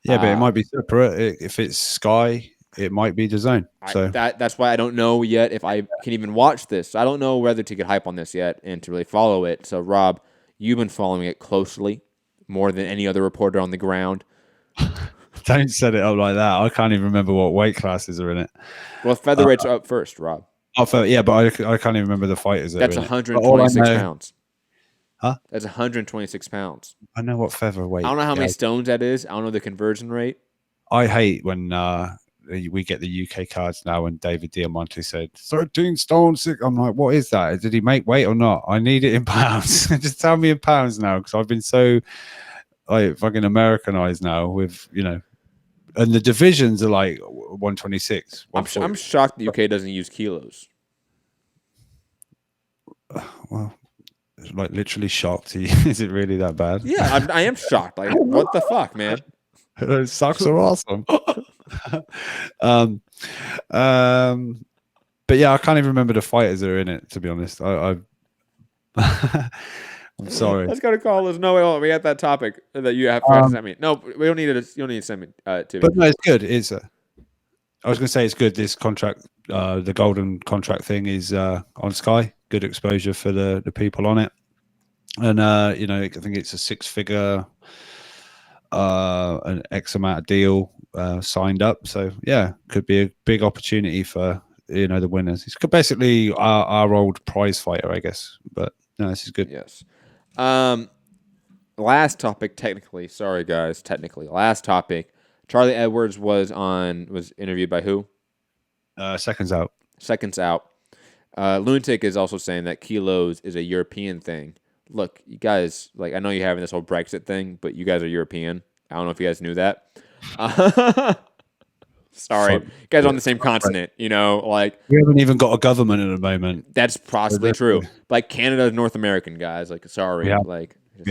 Yeah, but it might be separate. If it's Sky, it might be DAZN. So
that's why I don't know yet if I can even watch this. I don't know whether to get hype on this yet and to really follow it. So, Rob, you've been following it closely, more than any other reporter on the ground.
Don't set it up like that. I can't even remember what weight classes are in it.
Well, featherweights are up first, Rob.
Yeah, but I can't even remember the fighters.
That's 126 pounds.
Huh?
That's 126 pounds.
I know what featherweight.
I don't know how many stones that is. I don't know the conversion rate.
I hate when we get the UK cards now and David Diamante said 13 stones. I'm like, what is that? Did he make weight or not? I need it in pounds. Just tell me in pounds now, because I've been so fucking Americanized now with, and the divisions are like 126.
I'm shocked the UK doesn't use kilos.
Well, like literally shocked. Is it really that bad?
Yeah, I am shocked. Like, what the fuck, man?
Those socks are awesome. But yeah, I can't even remember the fighters that are in it, to be honest. I'm sorry.
Let's go to callers. No, wait, we got that topic that you have to send me. No, we don't need it. You don't need to send me to me.
But no, it's good. I was going to say it's good. This contract, the golden contract thing, is on Sky. Good exposure for the people on it, and I think it's a 6-figure, an X amount of deal signed up. So yeah, could be a big opportunity for the winners. It's basically our old prize fighter, I guess. But no, this is good.
Yes. Last topic, technically. Sorry, guys. Technically, last topic. Charlie Edwards was interviewed by who?
Seconds Out.
Seconds Out. Lunatic is also saying that kilos is a European thing. Look, you guys, I know you're having this whole Brexit thing, but you guys are European. I don't know if you guys knew that. Sorry. You guys are on the same continent, We
haven't even got a government at the moment.
That's possibly true. Canada is North American, guys. Sorry.
We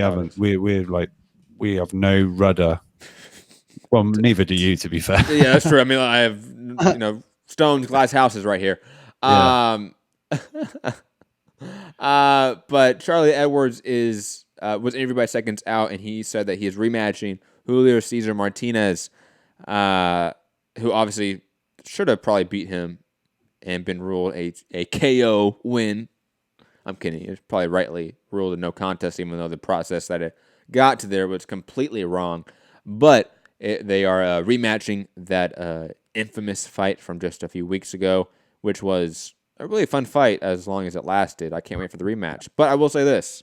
haven't. We have no rudder. Well, neither do you, to be fair.
Yeah, that's true. I mean, I have, stones, glass houses right here. Yeah. But Charlie Edwards was interviewed by Seconds Out, and he said that he is rematching Julio Cesar Martinez, who obviously should have probably beat him and been ruled a KO win. I'm kidding. It was probably rightly ruled a no contest, even though the process that it got to there was completely wrong. But they are rematching that infamous fight from just a few weeks ago, which was a really fun fight as long as it lasted. I can't wait for the rematch. But I will say this.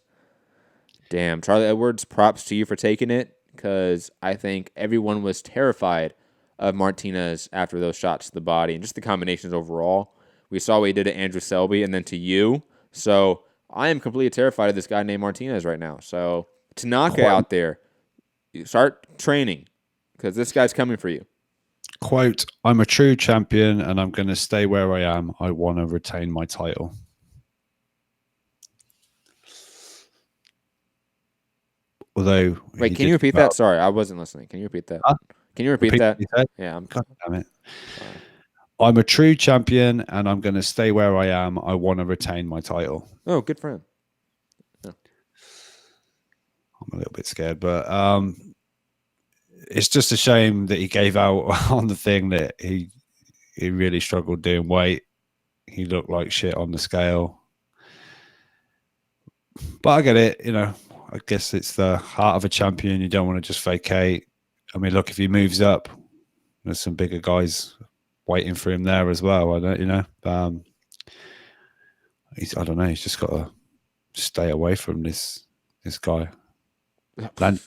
Damn, Charlie Edwards, props to you for taking it, because I think everyone was terrified of Martinez after those shots to the body and just the combinations overall. We saw what he did to Andrew Selby and then to you. So I am completely terrified of this guy named Martinez right now. So Tanaka out there, you start training, because this guy's coming for you.
Quote, I'm a true champion and I'm going to stay where I am. I want to retain my title. Although...
Wait, can you repeat that? Sorry, I wasn't listening. Can you repeat that? Can you repeat that?
Said?
Yeah.
God damn it. I'm a true champion, and I'm going to stay where I am. I want to retain my title.
Oh, good for him.
I'm a little bit scared, but it's just a shame that he gave out on the thing that he really struggled doing weight. He looked like shit on the scale. But I get it, I guess it's the heart of a champion. You don't want to just vacate. I mean, look, if he moves up, there's some bigger guys waiting for him there as well. I don't know. I don't know. He's just got to stay away from this guy. Land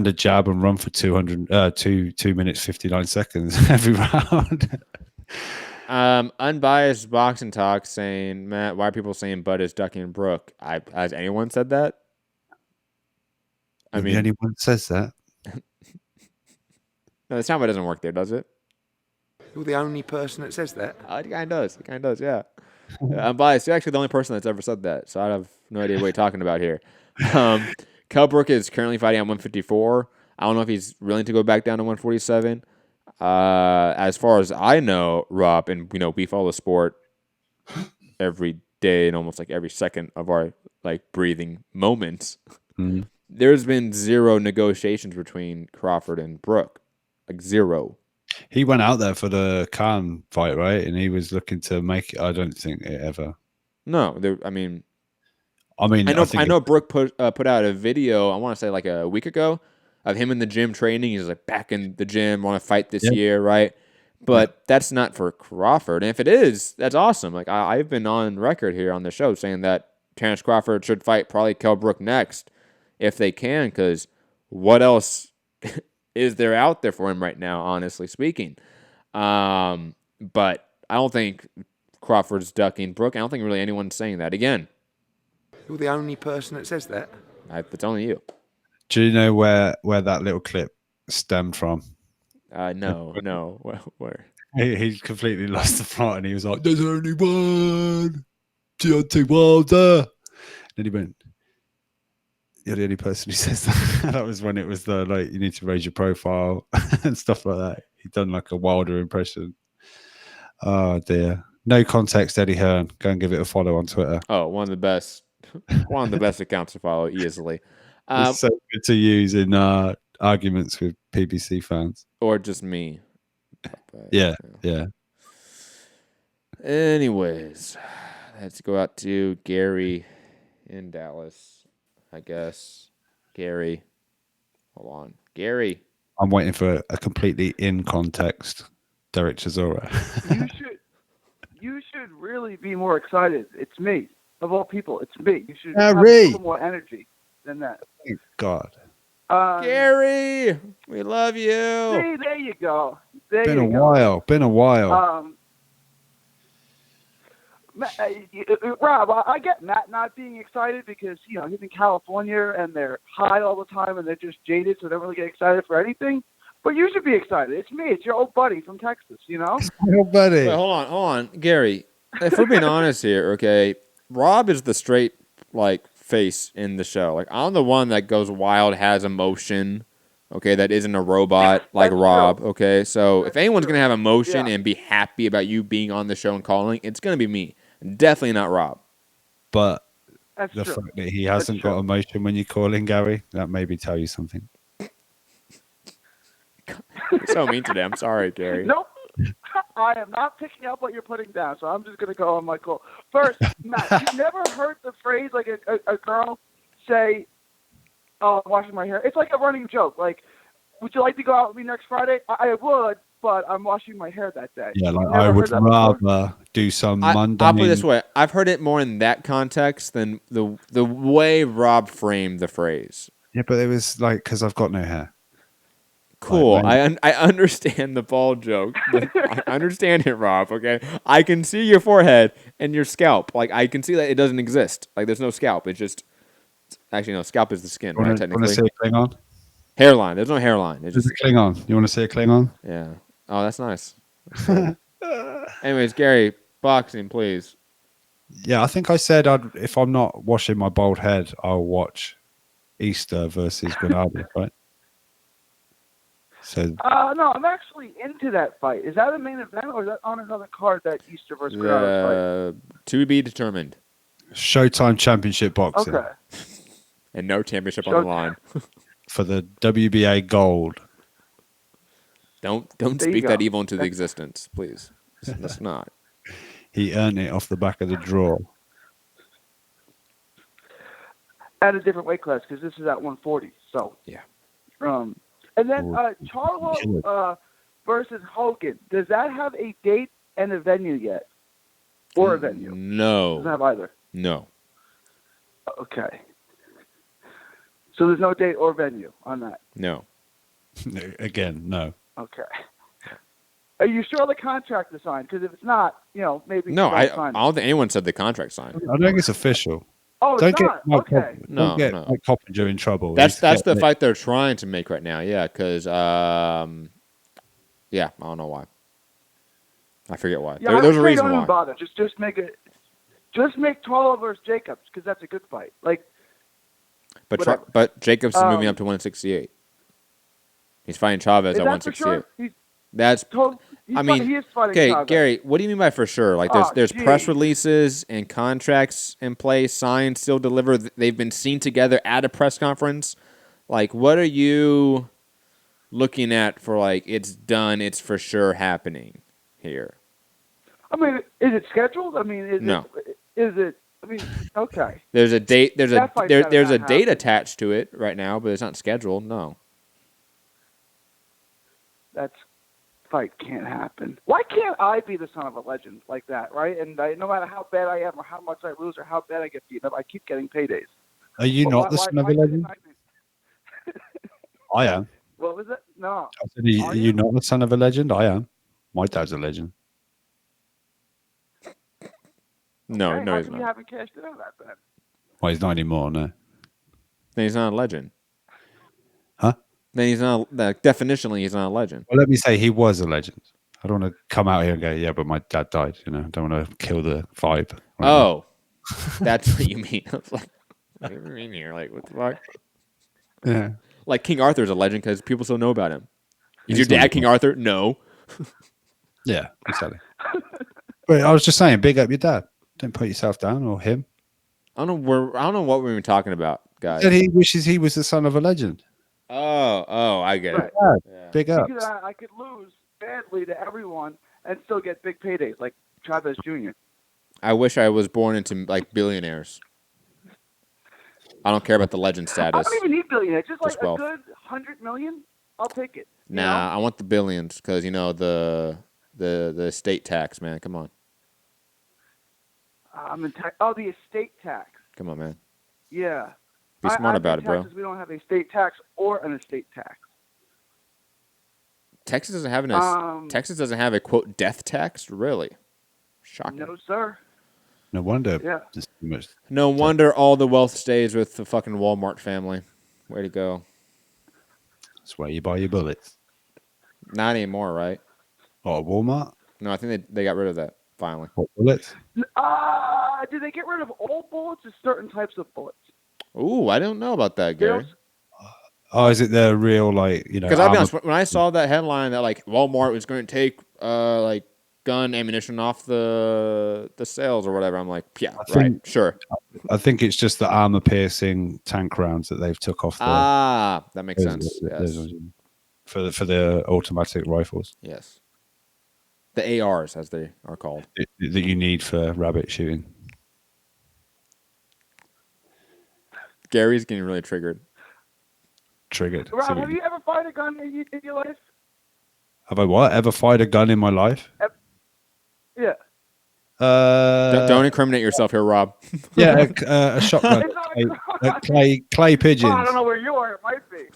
a jab, and run for 2 minutes 59 seconds every round.
Unbiased boxing talk saying, Matt, why are people saying Bud is ducking Brooke? Has anyone said that? I mean,
anyone says that.
No, the soundbite doesn't work there, does it?
You're the only person that says that.
It kind of does. Yeah. Unbiased. You're actually the only person that's ever said that, so I have no idea what you're talking about here. Kell Brook is currently fighting at 154. I don't know if he's willing to go back down to 147. As far as I know, Rob, and we follow the sport every day and almost like every second of our breathing moments.
Mm-hmm.
There's been zero negotiations between Crawford and Brook, zero.
He went out there for the Khan fight, right? And he was looking to make it. I don't think it ever.
No, I know Brook put out a video. I want to say like a week ago of him in the gym training. He's like back in the gym, want to fight this year, right? But that's not for Crawford. And if it is, that's awesome. Like I've been on record here on the show saying that Terrence Crawford should fight probably Kell Brook next if they can, because what else is there out there for him right now, honestly speaking? But I don't think Crawford's ducking Brook. I don't think really anyone's saying that. Again,
you're the only person that says that.
It's only you.
Do you know where that little clip stemmed from?
No. Where?
He completely lost the plot, and he was like, "There's only one, Deontay Wilder." And he went, "You're the only person who says that." That was when it was the you need to raise your profile and stuff like that. He done like a Wilder impression. Oh dear. No context, Eddie Hearn. Go and give it a follow on Twitter.
Oh, one of the best accounts to follow easily.
It's so good to use in arguments with PBC fans.
Or just me.
Yeah.
Anyways, let's go out to Gary in Dallas, I guess. Gary. Hold on. Gary.
I'm waiting for a completely in context Derek Chisora.
You should really be more excited. It's me. Of all people, it's me. You should have a
Gary.
little more energy than that.
Thank God.
Gary, we love you.
See, there you go.
Been a while.
Rob, I get Matt not being excited because he's in California and they're high all the time and they're just jaded, so they don't really get excited for anything. But you should be excited. It's me. It's your old buddy from Texas.
It's my old buddy.
Wait, hold on, Gary. If we're being honest here, okay, Rob is the straight face in the show. I'm the one that goes wild, has emotion. Okay, that isn't a robot like Rob. True. Okay, so if anyone's gonna have emotion and be happy about you being on the show and calling, it's gonna be me. Definitely not Rob.
But fact that he hasn't got emotion when you call in, Gary, that maybe tell you something.
You're so mean today. I'm sorry, Gary.
Nope. I am not picking up what you're putting down, so I'm just going to go on my call. First, Matt, you never heard the phrase a girl say, "Oh, I'm washing my hair." It's like a running joke. Would you like to go out with me next Friday? I would, but I'm washing my hair that day.
Yeah, I would rather do some mundane.
I'll put it this way. I've heard it more in that context than the way Rob framed the phrase.
Yeah, but it was because I've got no hair.
Cool. I understand the ball joke. I understand it, Rob. Okay, I can see your forehead and your scalp. I can see that it doesn't exist. There's no scalp. It's just actually no. Scalp is the skin, right? Technically.
Want to see a Klingon?
Hairline. There's no hairline. It's just Yeah. Oh, that's nice. Anyways, Gary, boxing, please.
Yeah, I think I said if I'm not washing my bald head, I'll watch Easter versus Granados, right? So
No, I'm actually into that fight. Is that a main event or is that on another card? That Easter versus Granados fight?
To be determined.
Showtime Championship Boxing.
Okay.
And no championship on the line.
For the WBA gold.
Don't
There you
speak
go.
that evil into the existence, please. Let's not.
He earned it off the back of the draw.
At a different weight class because this is at 140. So
yeah.
And then Charlo versus Hogan. Does that have a date and a venue yet? Or a venue?
No.
Doesn't have either.
No.
Okay. So there's no date or venue on that.
No.
Again, no.
Okay. Are you sure the contract is signed? Because if it's not, maybe.
No, I
sign it.
don't think anyone said the contract signed.
I don't think it's official.
Oh,
don't
it's
get
not? Okay.
Don't get Mike Coppinger in trouble.
That's the fight they're trying to make right now. Yeah, because I don't know why. I forget why.
Yeah,
There's a reason
don't
why.
even bother. Just make it. Just make Charlo versus Jacobs because that's a good fight.
But Jacobs is moving up to 168. He's fighting Chavez
is
at
that for
168.
sure?
That's.
He is fighting
Okay,
Chavez.
Gary, what do you mean by for sure? Like, there's press releases and contracts in place, signed, still delivered. They've been seen together at a press conference. Like, what are you looking at for, like, it's done, it's for sure happening here?
I mean, is it scheduled? I mean,
No.
Is it? I mean, okay.
There's a date. There's
That fight's gotta
there's a
not
date
happen.
attached to it right now, but it's not scheduled. No.
That fight can't happen. Why can't I be the son of a legend like that, right? And no matter how bad I am or how much I lose or how bad I get beaten up, I keep getting paydays.
Are you
But
not the son of a legend? I am.
What was it? No.
I said, are you not the son of a legend? I am. My dad's a legend.
No,
Okay,
no,
how
he's
come you
not.
haven't cashed in on that then?
Well, he's not anymore, no.
Then he's not a legend.
Huh?
Then he's not. Definitionally, he's not a legend.
Well, let me say he was a legend. I don't want to come out here and go, yeah, but my dad died. I don't want to kill the vibe. Right
Oh, that's what you mean. I was like, what do you mean here? Like, what the fuck?
Yeah.
Like King Arthur's a legend because people still know about him. Is
He's
your
not
dad King Arthur? No.
Yeah, exactly. But I was just saying, big up your dad. Don't put yourself down or him.
I don't know what we're even talking about, guys.
Said he wishes he was the son of a legend.
Oh, I get it.
Right.
Yeah.
Big up.
Because I could lose badly to everyone and still get big paydays like Chavez Jr.
I wish I was born into like billionaires. I don't care about the legend
I
status.
don't even need billionaires. Just like
Just wealth.
a good 100 million, I'll take it. you know?
Nah, I want the billions because the estate tax, man. Come on,
the estate tax.
come on, man.
Yeah.
Be smart
I
about
pay
it, bro.
taxes. We don't have a state tax or an estate tax.
Texas doesn't have Texas doesn't have a quote death tax. Really, shocking.
No, sir.
No wonder.
Yeah.
There's too much.
No wonder all the wealth stays with the fucking Walmart family. Way to go.
That's where you buy your bullets.
Not anymore, right?
Oh, Walmart?
No, I think they got rid of that finally.
What bullets?
Did they get rid of all bullets or certain types of bullets?
Ooh, I don't know about that, Gary.
Oh, is it the real, like,
Because I'll be honest, when I saw that headline that like Walmart was going to take like gun ammunition off the sales or whatever, I'm like, yeah, right, sure.
I think it's just the armor-piercing tank rounds that they've took off.
That makes sense. Yes.
For the automatic rifles.
Yes. The ARs, as they are called.
That you need for rabbit shooting.
Gary's getting really triggered.
Triggered.
Rob, have you ever fired a gun in your life?
Have I what? Ever fired a gun in my life?
Yeah.
Don't incriminate yourself here, Rob.
Yeah, a shotgun. clay pigeons.
Oh, I don't know where you are. It might be.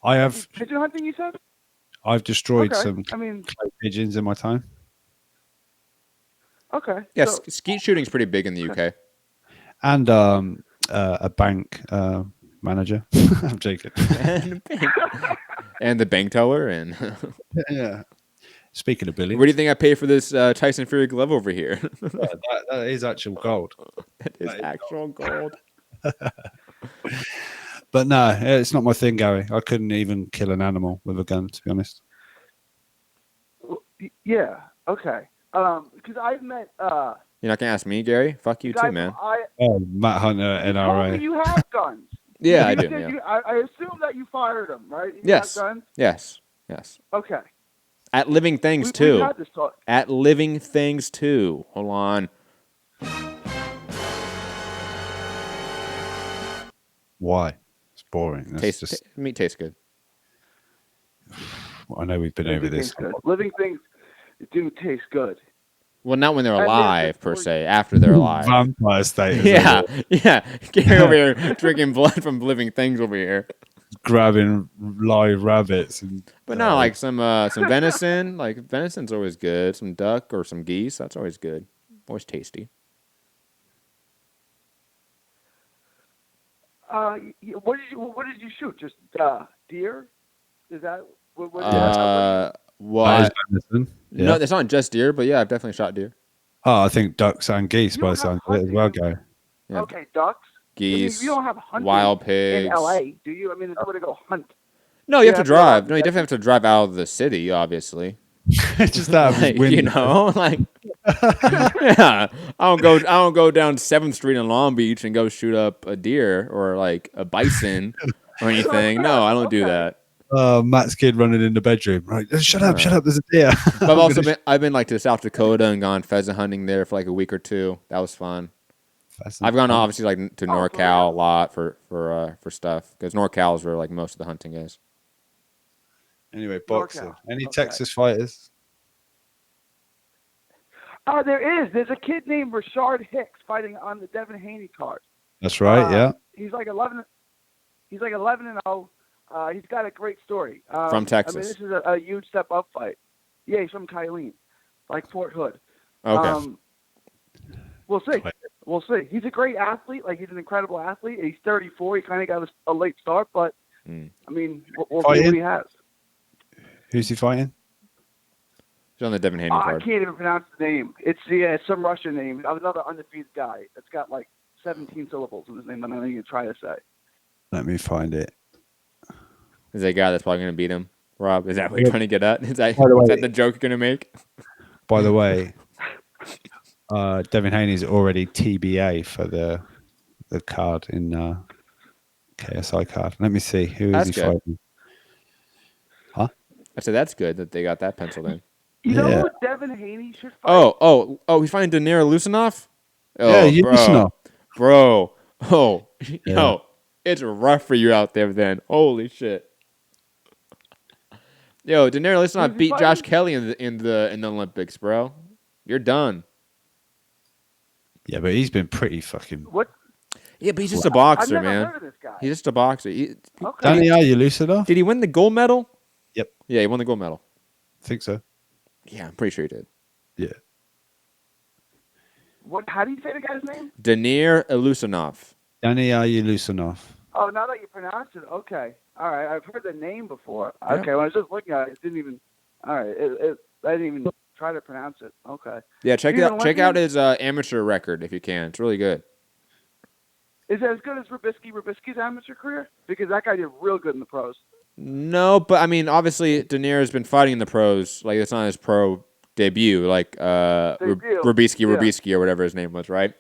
I have.
Pigeon hunting, you said?
I've destroyed
Okay.
some clay pigeons in my time.
Okay.
Yes, skeet shooting's pretty big in the UK.
And a bank manager. I'm joking.
And the bank teller. And
yeah. Speaking of billions.
What do you think I pay for this Tyson Fury glove over here?
That is actual gold.
That is actual gold.
But no, it's not my thing, Gary. I couldn't even kill an animal with a gun, to be honest.
Yeah. Okay. Because I've met.
You're not gonna ask me, Gary? Fuck you too, man.
Matt Hunter,
You
NRA.
told me you have guns.
Yeah, I
You
do.
said
Yeah.
I assume that you fired them, right? You
Yes.
have guns?
Yes.
Okay.
At Living Things
We've
too.
had this talk.
At Living Things too. Hold on.
Why? It's boring. That's
Meat tastes good.
I know we've been over this.
Living things do taste good.
Well, not when they're
And
alive, per se. After they're alive.
Vampire status.
Yeah. Gary over here drinking blood from living things over here.
Grabbing live rabbits.
But no, like some venison. Like venison's always good. Some duck or some geese. That's always good. Always tasty.
What did you shoot? Just deer? Is that what?
What?
Venison. Yeah.
No, it's not just deer, but yeah, I've definitely shot deer.
Oh, I think ducks and geese by the sound of it as well, Gary.
Yeah.
Okay, ducks.
Geese.
I mean, you don't have hunting
wild pigs.
in LA, do you? I mean, it's where to go hunt.
No, you have to drive. No, you definitely have to drive out of the city, obviously.
Just that
like, you know, like yeah. I don't go down 7th Street in Long Beach and go shoot up a deer or like a bison or anything. No, I don't do that.
Matt's kid running in the bedroom. Right, shut up, there's a deer.
But I've been like to South Dakota and gone pheasant hunting there for like a week or two. That was fun. I've gone obviously like to NorCal a lot for stuff because NorCal is where like most of the hunting is.
Anyway, boxing. Any Texas fighters?
There is. There's a kid named Rashard Hicks fighting on the Devin Haney card.
That's right. Yeah.
He's like 11. He's like 11-0. He's got a great story.
From Texas.
I mean, this is a huge step up fight. Yeah, he's from Kylene, like Fort Hood.
Okay.
We'll see. We'll see. He's a great athlete. Like, he's an incredible athlete. He's 34. He kind of got a late start, but I mean, we'll see what he has.
Who's he fighting?
He's on the Devin Haney card.
I can't even pronounce the name. It's some Russian name. Another undefeated guy that's got like 17 syllables in his name. I'm not even try to say.
Let me find it.
Is that a guy that's probably going to beat him? Rob, is that what you're trying to get at? Is that the joke you're going to make?
By the way, Devin Haney's already TBA for the card in KSI card. Let me see. Who is he fighting? Huh?
I said that's good that they got that penciled in.
You know what Devin Haney should fight?
Oh, he's fighting Danir Lusanov? Oh,
yeah, Lusanov.
Bro. Oh, yo, it's rough for you out there then. Holy shit. Yo, Danir Lusanov beat Josh Kelly in the Olympics, bro. You're done.
Yeah, but he's been pretty fucking.
What?
Yeah, but he's just a boxer,
I've never
man.
heard of this guy.
He's just a boxer.
Danny, are you Lusanov?
Did he win the gold medal?
Yep.
Yeah, he won the gold medal.
I think so.
Yeah, I'm pretty sure he did.
Yeah.
What? How do you say the guy's name?
Danir Lusanov.
Danny, are you Lusanov?
Oh, now that you pronounce it, okay. All right, I've heard the name before. Okay, when I was just looking at it, it didn't even. All right, I didn't even try to pronounce it. Okay.
Yeah, check out his amateur record if you can. It's really good.
Is it as good as Rubisky's amateur career? Because that guy did real good in the pros.
No, but I mean, obviously, Danir has been fighting in the pros. Like, it's not his pro debut, like Rubisky or whatever his name was, right?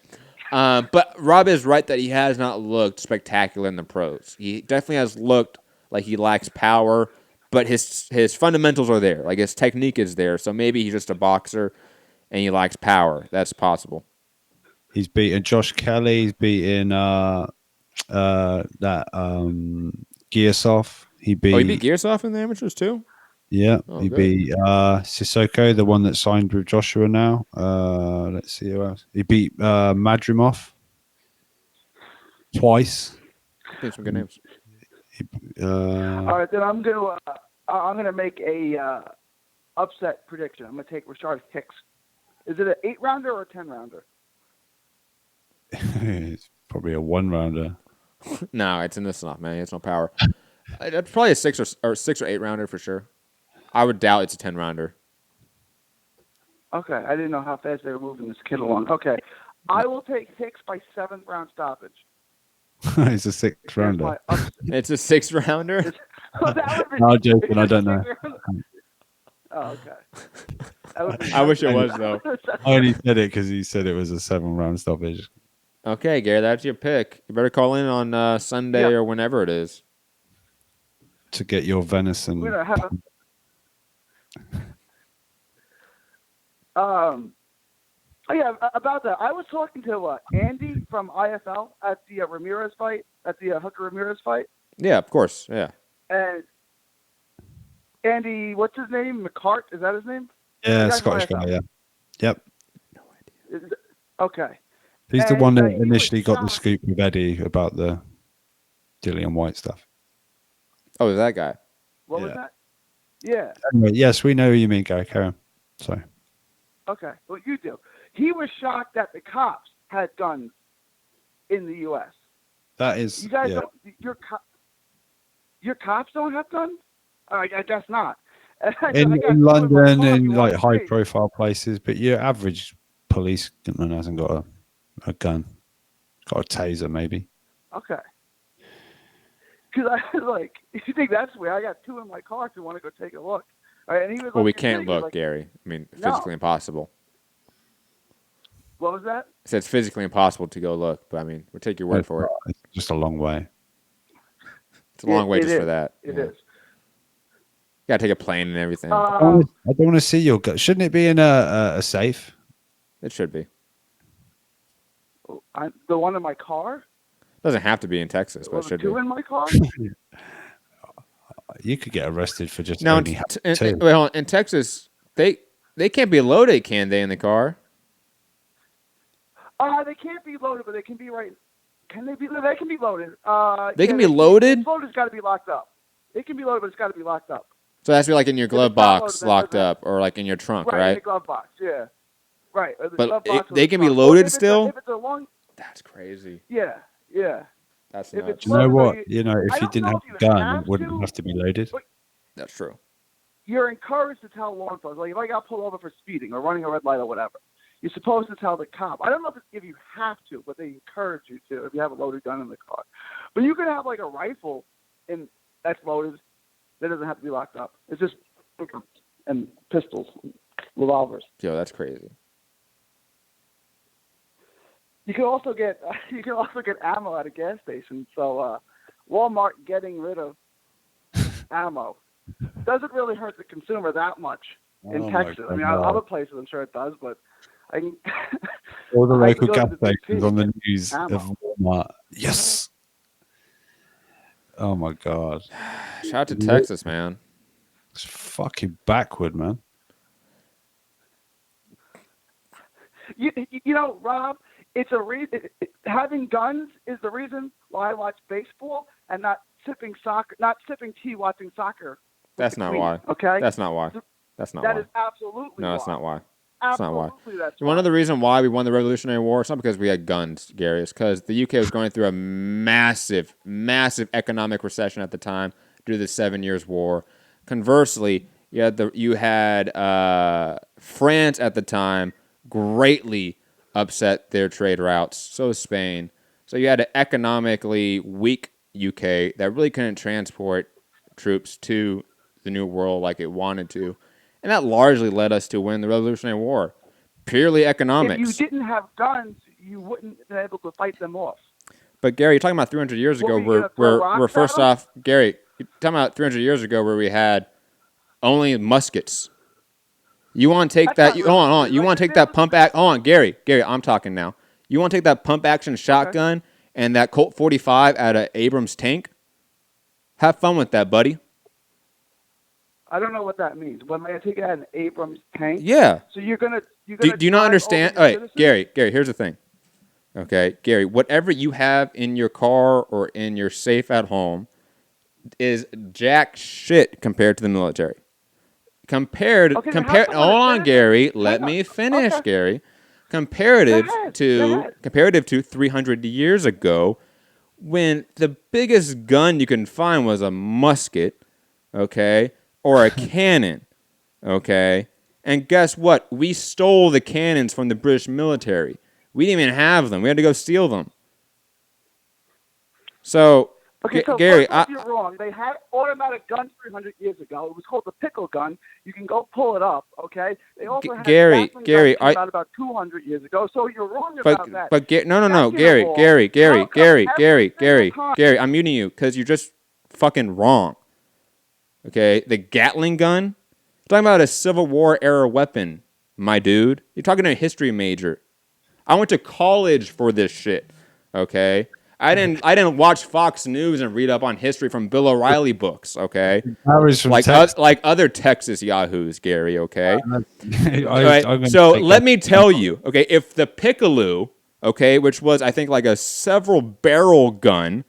But Rob is right that he has not looked spectacular in the pros. He definitely has looked like he lacks power, but his fundamentals are there. Like, his technique is there. So maybe he's just a boxer and he lacks power. That's possible.
He's beaten Josh Kelly. He's beaten Gearsov. He beat
Gearsov in the amateurs too?
Yeah. He beat Sissoko, the one that signed with Joshua now. Let's see who else. He beat Madrimov twice.
Some good names.
All right, then I'm gonna make a upset prediction. I'm gonna take Rashard Hicks. Is it an 8-rounder or a 10-rounder?
It's probably a 1-rounder.
No, it's in this enough, man. It's no power. It's probably a 6 or 8-rounder for sure. I would doubt it's a 10-rounder.
Okay, I didn't know how fast they were moving this kid along. Okay, I will take Hicks by 7th round stoppage.
It's a sixth rounder.
It's a sixth rounder?
No, joking. I don't know.
Oh, okay.
I wish it was, though.
I only said it because he said it was a 7-round stoppage.
Okay, Gary, that's your pick. You better call in on Sunday or whenever it is.
To get your venison.
We're gonna have oh yeah, about that. I was talking to Andy from IFL at the Ramirez fight, at the Hooker Ramirez fight.
Yeah, of course. Yeah.
And Andy, what's his name? McCart? Is that his name?
Yeah, Scottish guy. Yeah. Yep.
No idea.
Okay.
He's the one that initially got the scoop with Eddie about the Dillian White stuff.
Oh, is that guy?
What was that? Yeah.
Anyway, yes, we know who you mean, Gary. Carry on. Sorry.
Okay. Well, you do. He was shocked that the cops had guns in the U.S.
That is.
You guys,
yeah.
your cops don't have guns? I guess not.
In London, in like high-profile places, but your average policeman hasn't got a gun. Got a taser, maybe.
Okay. Because I was like, if you think that's weird, I got 2 in my car if you want to go take a look. All right, and he was
Well,
like,
we can't look, Gary. I mean, physically impossible.
What was that?
I said it's physically impossible to go look, but I mean, we'll take your word for it.
It's just a long way.
It's a long way just
is.
for that.
It is.
You gotta take a plane and everything.
I don't want to see your gun. Shouldn't it be in a safe?
It should be.
The one in my car?
Doesn't have to be in Texas, but it should be.
2 in my car?
You could get arrested for just
now,
only having 2.
Well, in Texas, they can't be loaded, can they, in the car?
They can't be loaded, but they can be right. Can they be? They can be loaded.
They can be loaded?
The loaded's got to be locked up. They can be loaded, but it's got to be locked up.
So it has to be like in your glove box, locked up, or like in your trunk, right?
In the glove box, yeah. Right.
But they can be loaded still?
If it's a long...
That's crazy.
Yeah.
That's
Do
nuts.
you know what? If you didn't have a gun, it wouldn't have to be loaded.
That's true.
You're encouraged to tell law enforcement, like if I got pulled over for speeding or running a red light or whatever, you're supposed to tell the cop. I don't know if you have to, but they encourage you to if you have a loaded gun in the car. But you could have like a rifle that's loaded that doesn't have to be locked up. It's just and pistols, revolvers.
Yo, that's crazy.
You can also get ammo at a gas station. So Walmart getting rid of ammo doesn't really hurt the consumer that much in Texas. I mean, other places I'm sure it does, but I can.
All the local gas stations on the news of Walmart. Yes. Oh my God.
Shout out to Texas, man.
It's fucking backward, man.
You know, Rob, it's a reason. Having guns is the reason why I watch baseball and not sipping tea watching soccer.
That's not why.
Okay.
That's not why. That's not why.
That is absolutely
no.
why.
That's not why.
Absolutely, that's
One of the reasons why we won the Revolutionary War, it's not because we had guns, Gary. It's because the UK was going through a massive, massive economic recession at the time due to the 7 Years' War. Conversely, you had France at the time greatly upset their trade routes. So was Spain. So you had an economically weak UK that really couldn't transport troops to the New World like it wanted to. And that largely led us to win the Revolutionary War. Purely economics.
If you didn't have guns, you wouldn't have been able to fight them off.
But Gary, you're talking about 300 years ago where first off, Gary, you're talking about 300 years ago where we had only muskets. You want to take that? Hold on. You want to take that pump act? Hold on, Gary, I'm talking now. You want to take that pump action shotgun and that Colt 45 out of Abrams tank? Have fun with that, buddy.
I don't know what that means. When I take it out an Abrams tank?
Yeah.
So you're gonna
do you not understand? All right, Gary, here's the thing. Okay, Gary, whatever you have in your car or in your safe at home is jack shit compared to the military. Hold on, Gary. Let me finish, Gary. Comparative to 300 years ago, when the biggest gun you can find was a musket, okay, or a cannon, okay. And guess what? We stole the cannons from the British military. We didn't even have them. We had to go steal them. So,
Okay, so
Gary,
first off, you're wrong. They had automatic guns 300 years ago. It was called the pickle gun. You can go pull it up, okay? They also had
Gary,
Gatling
Gary,
guns came out about 200 years ago, so you're wrong about that.
But no,
Second
Gary,
of all,
Gary,
how come every single time-
Gary, I'm muting you because you're just fucking wrong. Okay, the Gatling gun. You're talking about a Civil War era weapon, my dude. You're talking to a history major. I went to college for this shit. Okay. I didn't watch Fox News and read up on history from Bill O'Reilly books, okay? Like other Texas yahoos, Gary, okay? So let me tell you, okay, if the Pickaloo, okay, which was I think like a several barrel gun,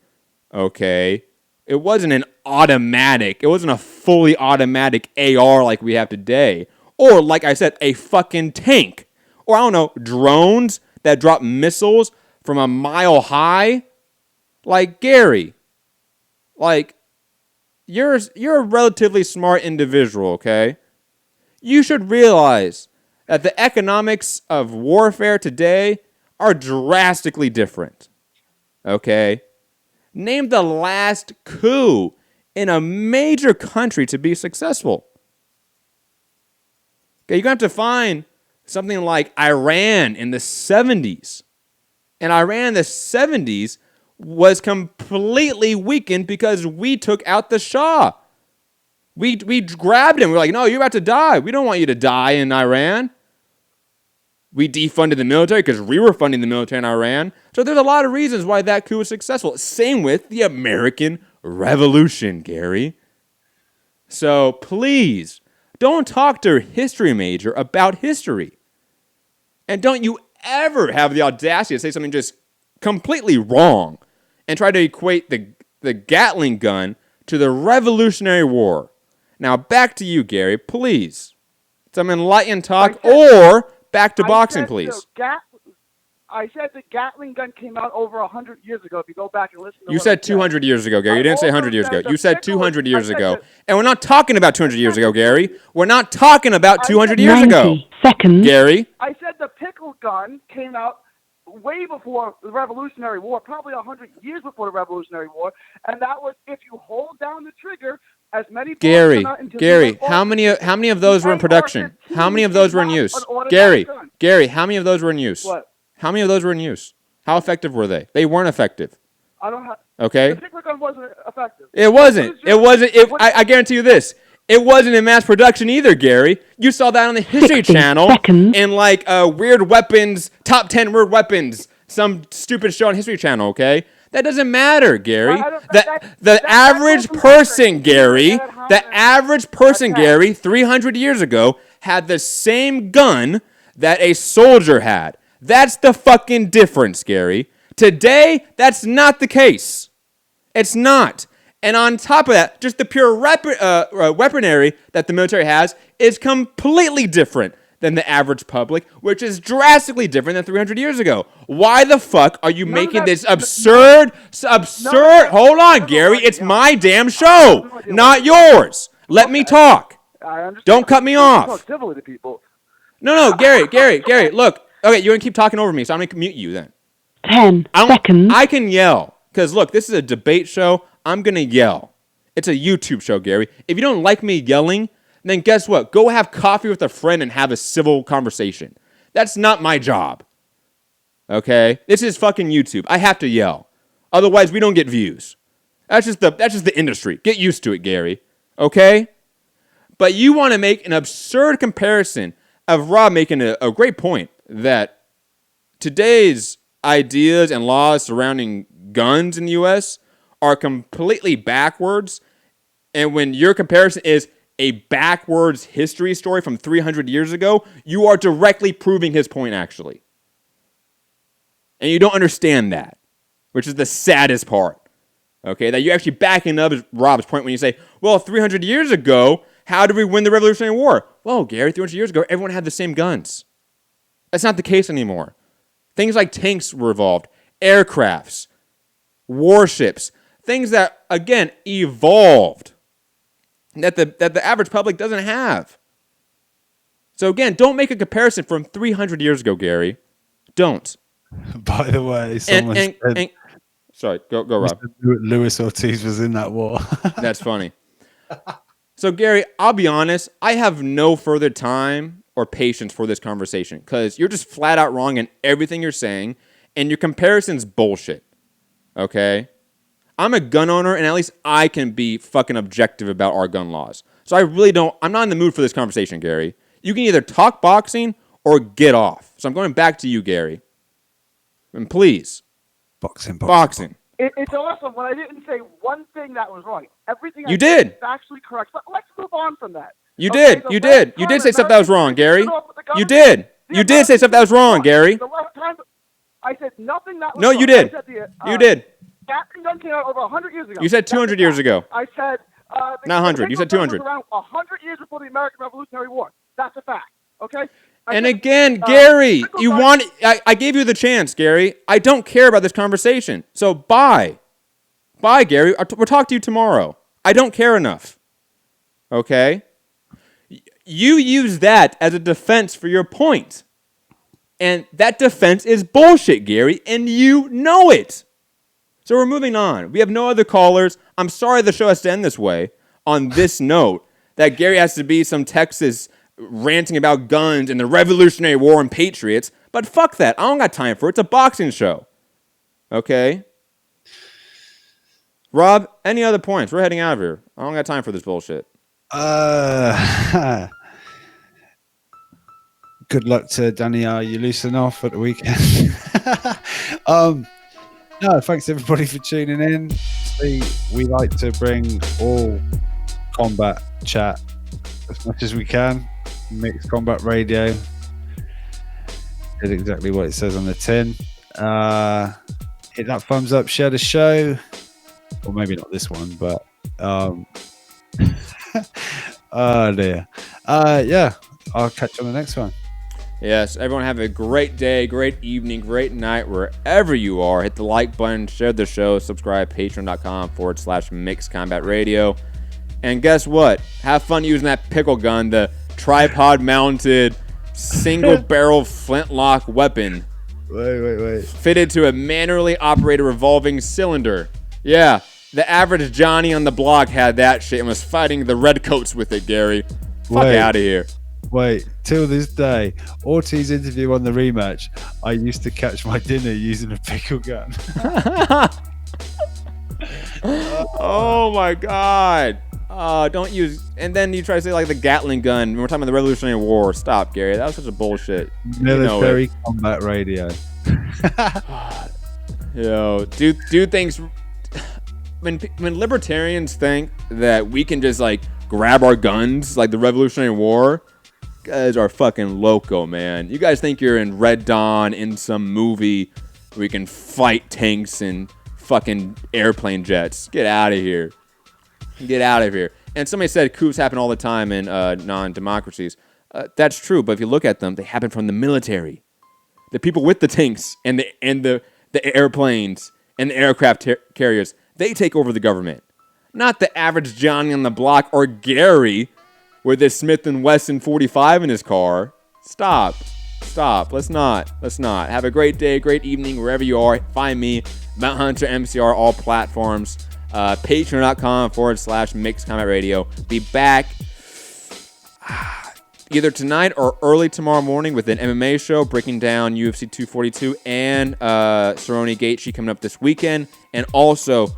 okay, it wasn't an automatic, it wasn't a fully automatic AR like we have today, or like I said, a fucking tank, or I don't know, drones that drop missiles from a mile high. Like, Gary, like, you're a relatively smart individual, okay? You should realize that the economics of warfare today are drastically different, okay? Name the last coup in a major country to be successful. Okay, you're going to have to find something like Iran in the 70s. And Iran in the 70s was completely weakened because we took out the Shah. We grabbed him. We're like, no, you're about to die. We don't want you to die in Iran. We defunded the military because we were funding the military in Iran. So there's a lot of reasons why that coup was successful. Same with the American Revolution, Gary. So please, don't talk to a history major about history. And don't you ever have the audacity to say something just completely wrong and try to equate the Gatling gun to the Revolutionary War. Now, back to you, Gary, please. Some enlightened talk, or back to boxing, please.
I said the Gatling gun came out over 100 years ago. If you go back and listen to
You said 200 years ago, Gary. You didn't say 100 years ago. You said 200 years ago. And we're not talking about 200 years ago, Gary. We're not talking about 200 years ago. Gary.
I said the pickle gun came out way before the Revolutionary War, probably 100 years before the Revolutionary War, and that was if you hold down the trigger, as many
Gary, how many of those were in production? How many of those were in use? Gary, how many of those were in use?
What?
How many of those were in use? How effective were they? They weren't effective.
I don't have.
Okay.
The pickle gun wasn't effective.
It wasn't. I guarantee you this. It wasn't in mass production either, Gary. You saw that on the History Channel in like Weird Weapons, Top 10 Weird Weapons, some stupid show on History Channel, okay? That doesn't matter, Gary. The average person, Gary, 300 years ago had the same gun that a soldier had. That's the fucking difference, Gary. Today, that's not the case. It's not. And on top of that, just the pure weaponry that the military has is completely different than the average public, which is drastically different than 300 years ago. Why the fuck are you making this absurd? Hold on, Gary. It's my damn show, not yours. Let me talk. Don't cut me off.
Talk civilly to people.
No, Gary, look. Okay, you're going to keep talking over me, so I'm going to mute you then.
10 seconds.
I can yell, because look, this is a debate show. I'm going to yell. It's a YouTube show, Gary. If you don't like me yelling, then guess what? Go have coffee with a friend and have a civil conversation. That's not my job. Okay? This is fucking YouTube. I have to yell. Otherwise, we don't get views. That's just the industry. Get used to it, Gary. Okay? But you want to make an absurd comparison of Rob making a great point that today's ideas and laws surrounding guns in the U.S. are completely backwards, and when your comparison is a backwards history story from 300 years ago, you are directly proving his point, actually. And you don't understand that, which is the saddest part, okay? That you're actually backing up Rob's point when you say, well, 300 years ago, how did we win the Revolutionary War? Well, Gary, 300 years ago, everyone had the same guns. That's not the case anymore. Things like tanks were evolved, aircrafts, warships, things that, again, evolved that the average public doesn't have. So, again, don't make a comparison from 300 years ago, Gary. Don't.
By the way,
Sorry, go, Rob.
Luis Ortiz was in that war.
That's funny. So, Gary, I'll be honest. I have no further time or patience for this conversation because you're just flat out wrong in everything you're saying, and your comparison's bullshit. Okay? I'm a gun owner, and at least I can be fucking objective about our gun laws. So I'm not in the mood for this conversation, Gary. You can either talk boxing or get off. So I'm going back to you, Gary. And please. Boxing.
It's awesome when I didn't say one thing that was right. Everything
you
I
did.
Is actually correct. But let's move on from that.
You did. You did say stuff that was wrong, Gary. You did. You did say stuff that was wrong, Gary.
I said nothing that was
No,
wrong.
you did. You did.
Gatling gun came out over 100 years ago.
You said 200 years ago.
I said...
not 100. You said 200.
Around 100 years before the American Revolutionary War. That's a fact. Okay?
And again, Gary, I gave you the chance, Gary. I don't care about this conversation. So bye. Bye, Gary. We'll talk to you tomorrow. I don't care enough. Okay? You use that as a defense for your point. And that defense is bullshit, Gary, and you know it. So we're moving on. We have no other callers. I'm sorry the show has to end this way. On this note, that Gary has to be some Texas ranting about guns and the Revolutionary War and Patriots. But fuck that. I don't got time for it. It's a boxing show. Okay? Rob, any other points? We're heading out of here. I don't got time for this bullshit.
Good luck to Danielle. You loosen off at the weekend. No, thanks everybody for tuning in. We like to bring all combat chat as much as we can. Mixed Combat Radio. Did exactly what it says on the tin. Hit that thumbs up, share the show. Or maybe not this one, but oh dear. Yeah, I'll catch you on the next one.
Yes, everyone have a great day, great evening, great night, wherever you are. Hit the like button, share the show, subscribe, patreon.com/Mixed Combat Radio. And guess what? Have fun using that pickle gun, the tripod-mounted, single-barrel flintlock weapon.
Wait.
Fitted to a manually operated revolving cylinder. Yeah, the average Johnny on the block had that shit and was fighting the redcoats with it, Gary. Fuck out of here.
Wait, till this day, Ortiz interview on the rematch, I used to catch my dinner using a pickle gun.
Oh my God. Don't use... And then you try to say like the Gatling gun. We're talking about the Revolutionary War. Stop, Gary. That was such a bullshit.
Military Combat Radio.
Yo, do things... When libertarians think that we can just like grab our guns like the Revolutionary War... You guys are fucking loco, man. You guys think you're in Red Dawn in some movie where you can fight tanks and fucking airplane jets. Get out of here. Get out of here. And somebody said coups happen all the time in non-democracies. That's true, but if you look at them, they happen from the military. The people with the tanks and the airplanes and the aircraft carriers, they take over the government. Not the average Johnny on the block or Gary with this Smith & Wesson 45 in his car. Stop. Let's not. Have a great day, great evening, wherever you are. Find me, Mount Hunter MCR, all platforms. Patreon.com/Mixed Combat Radio. Be back either tonight or early tomorrow morning with an MMA show breaking down UFC 242 and Cerrone Gaethje coming up this weekend. And also,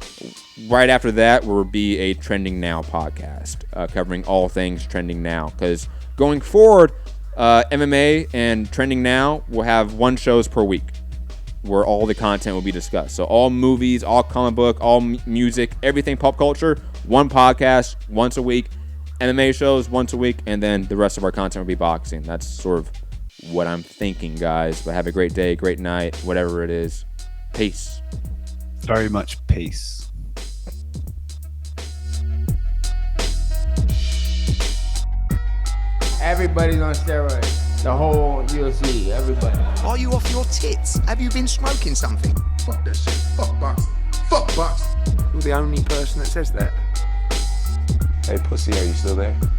right after that will be a Trending Now podcast covering all things Trending Now. Because going forward, MMA and Trending Now will have one shows per week where all the content will be discussed. So all movies, all comic book, all music, everything pop culture, one podcast once a week. MMA shows once a week, and then the rest of our content will be boxing. That's sort of what I'm thinking, guys. But have a great day, great night, whatever it is. Peace.
Very much peace.
Everybody's on steroids. The whole UFC, everybody.
Are you off your tits? Have you been smoking something?
Fuck that shit. Fuck boxing. Fuck boxing.
You're the only person that says that.
Hey, pussy, are you still there?